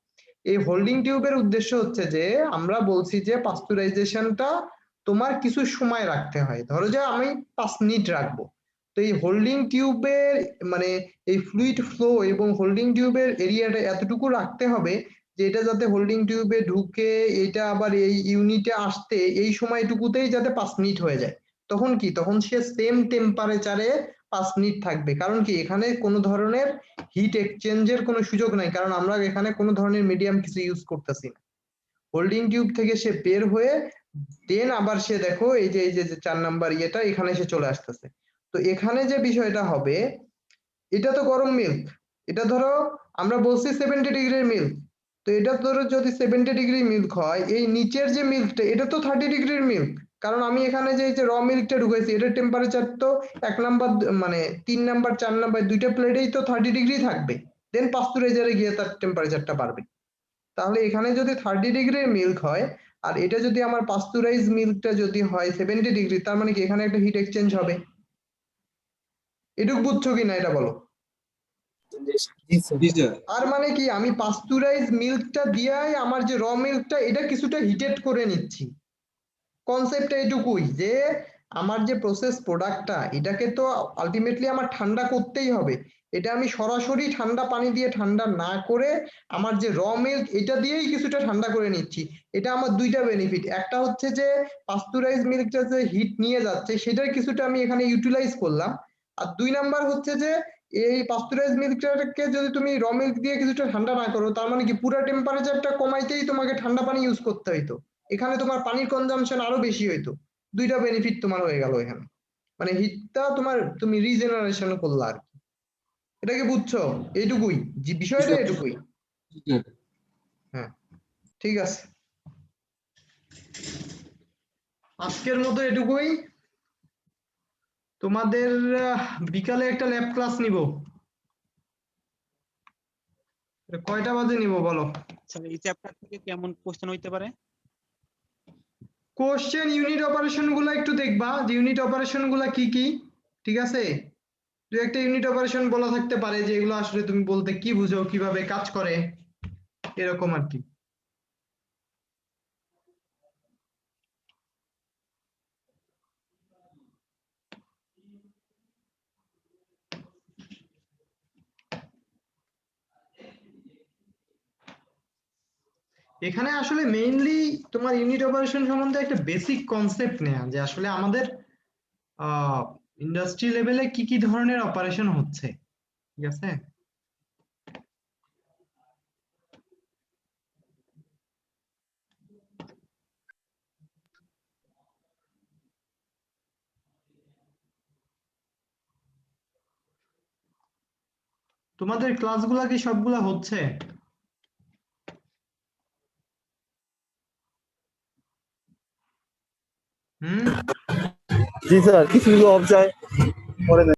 এই হোল্ডিং টিউবের উদ্দেশ্য হচ্ছে যে আমরা বলছি যে পাস্তুরাইজেশনটা তোমার কিছু সময় রাখতে হয়, ধরো যে আমি 5 মিনিট রাখবো, তো এই হোল্ডিং টিউবের মানে এই ফ্লুইড ফ্লো এবং হোল্ডিং টিউবের এরিয়াটা এতটুকু রাখতে হবে যে এটা যাতে হোল্ডিং টিউবে ঢুকে এটা আবার এই ইউনিটে আসতে এই সময়টুকুতেই যাতে 5 মিনিট হয়ে যায়, তখন কি, তখন সে সেম টেম্পারেচারে 5 মিনিট থাকবে। কারণ কি, এখানে কোনো ধরনের হিট এক্সচেঞ্জের কোনো সুযোগ নাই, কারণ আমরা এখানে কোনো ধরনের মিডিয়াম কিছু ইউজ করতেছি না। হোল্ডিং টিউব থেকে সে বের হয়ে দেন আবার সে দেখো এই যে 4 নাম্বার ইয়েটা এখানে সে চলে আসতেছে। তো এখানে যে বিষয়টা হবে, এটা তো গরম মিল্ক, এটা ধরো আমরা বলছি 70 ডিগ্রির মিল্ক, তো এটা ধরো যদি 70 ডিগ্রি মিল্ক হয়, এই নিচের যে মিল্কটা এটা তো 30 ডিগ্রির মিল্ক, কারণ আমি এখানে যে এই যে র মিল্কটা ঢুকাইছি এটার টেম্পারেচার তো 1 নাম্বার মানে 3 নাম্বার 4 নাম্বার দুইটা প্লেটেই তো 30 ডিগ্রি থাকবে, দেন পাস্তুরাইজারে গিয়ে তার টেম্পারেচারটা বাড়বে। তাহলে এখানে যদি 30 ডিগ্রির মিল্ক হয় আর এটা যদি আমার পাস্তুরাইজ মিল্কটা যদি হয় 70 ডিগ্রি, তার মানে কি এখানে একটা হিট এক্সচেঞ্জ হবে। এটুকু বুঝছো কিনা এটা বলো। জি স্যার। আর মানে কি, আমি পাস্তুরাইজ মিল্কটা দিয়াই আমার যে র মিল্কটা এটা কিছুটা হিটেড করে নিচ্ছি। কনসেপ্টটা এটুকুই যে আমার যে প্রসেস প্রোডাক্টটা এটাকে তো আলটিমেটলি আমার ঠান্ডা করতেই হবে, এটা আমি সরাসরি ঠান্ডা পানি দিয়ে ঠান্ডা না করে আমার যে র মিল্ক এটা দিয়েই কিছুটা ঠান্ডা করে নিচ্ছি। এটা আমার দুইটা বেনিফিট, একটা হচ্ছে যে পাস্তুরাইজ মিল্কটা যে হিট নিয়ে যাচ্ছে সেটার কিছুটা আমি এখানে ইউটিলাইজ করলাম, আর 2 নাম্বার হচ্ছে যে এই পাস্তুরাইজ মিল্কটাকে যদি তুমি র মিল্ক দিয়ে কিছুটা ঠান্ডা না করো, তার মানে কি পুরো টেম্পারেচারটা কমাইতেই তোমাকে ঠান্ডা পানি ইউজ করতে হইতো, এখানে তোমার পানির কনজাম্পশন আরো বেশি হইতো। দুইটা বেনিফিট তোমার হয়ে গেল এখানে, মানে হিটটা তোমার তুমি রিজেনারেশন করলা আর কি। এটাকে বুঝছো? এইটুকুই যে বিষয়টা এটুকুই। হ্যাঁ, ঠিক আছে, আজকের মতো এটুকুই। তোমাদের বিকালে একটা ল্যাব ক্লাস নিব, কয়টা বাজে নিব বলো? স্যার এই চ্যাপ্টার থেকে কেমন কোশ্চেন হইতে পারে? কোশ্চেন ইউনিট অপারেশন গুলা একটু দেখবা যে ইউনিট অপারেশন গুলা কি কি, ঠিক আছে? দু একটা ইউনিট অপারেশন বলা থাকতে পারে যে এগুলো আসলে তুমি বলতে কি বুঝো, কিভাবে কাজ করে, এরকম আর কি। এখানে আসলে মেইনলি তোমার ইউনিট অপারেশন সম্বন্ধে একটা বেসিক কনসেপ্ট নেয়া, যে আসলে আমাদের ইন্ডাস্ট্রি লেভেলে কি কি ধরনের অপারেশন হচ্ছে, ঠিক আছে? তোমাদের ক্লাসগুলা কি সবগুলা হচ্ছে? হুম, জি স্যার, কিছু কিছু অফ যায়, পরে দেন।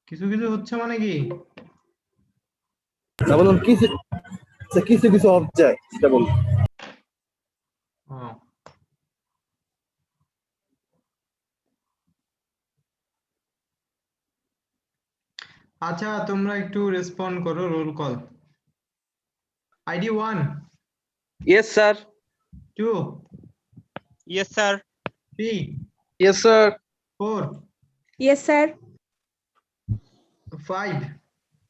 কিছু কিছু হচ্ছে মানে কি? না বলুন কিছু, স্যার কিছু কিছু অফ যায় সেটা বলুন। ও, আচ্ছা তোমরা একটু রেসপন্ড করো, roll call. ID 1, yes sir 2, yes sir 3, yes sir 4, Yes, sir. 5,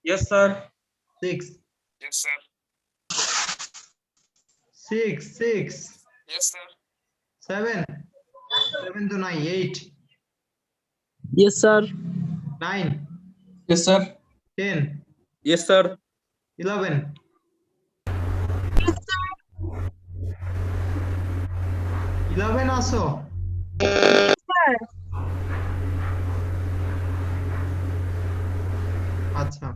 yes sir 6, yes sir 6, 6, yes sir 7, 7 তো নাই, 8, Yes, sir. 9, Yes, sir. 10, Yes, sir. 11, 11 আসো। আচ্ছা,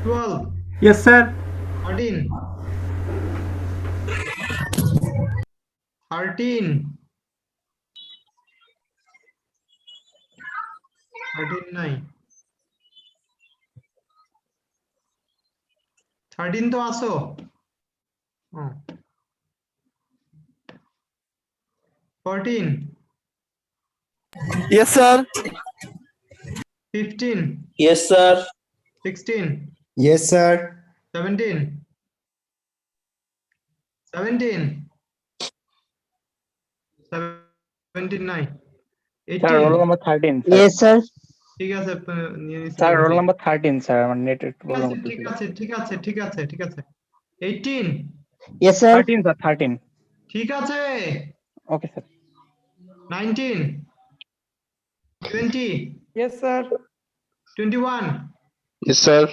12, ইয়েস স্যার 13, 13, 13 নাই, 13 তো আসো। ও, 14, yes sir. 15, Yes, sir. 16, Yes, sir. 17, 17, 17 নাই, sir 18, roll number 13 sir. Yes sir. ঠিক আছে নিয়ে নিছি। স্যার রোল নাম্বার 13 স্যার, আমার নেট একটু ঠিক প্রবলেম আছে, হচ্ছে। ঠিক আছে, ঠিক আছে, ঠিক আছে, ঠিক আছে, 18, ইয়েস স্যার। 13 স্যার 13। ঠিক আছে, okay sir. 19, 20, yes sir. 21, yes sir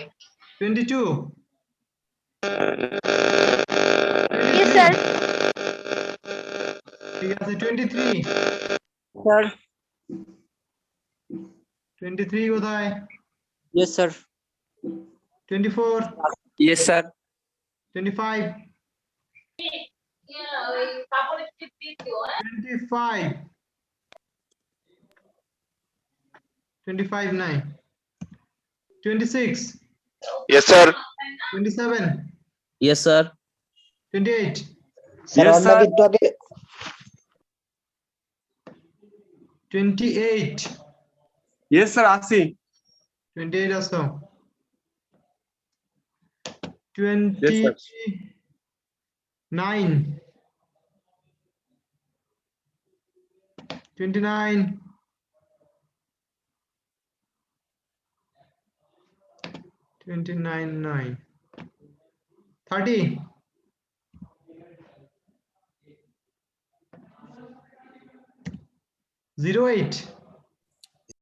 22, Yes, sir. ঠিক আছে, 23, স্যার 23 কোথায়? Yes, sir. 24, Yes, sir. 25, 25, 25 নাই, 26, yes sir 27, Yes, sir. 28, sir Yes, আপনাকে sir. একটু আগে 28, Yes, sir. Asi. 28 আসো, Yes, sir. 29, 29, 29 9, 30, 08,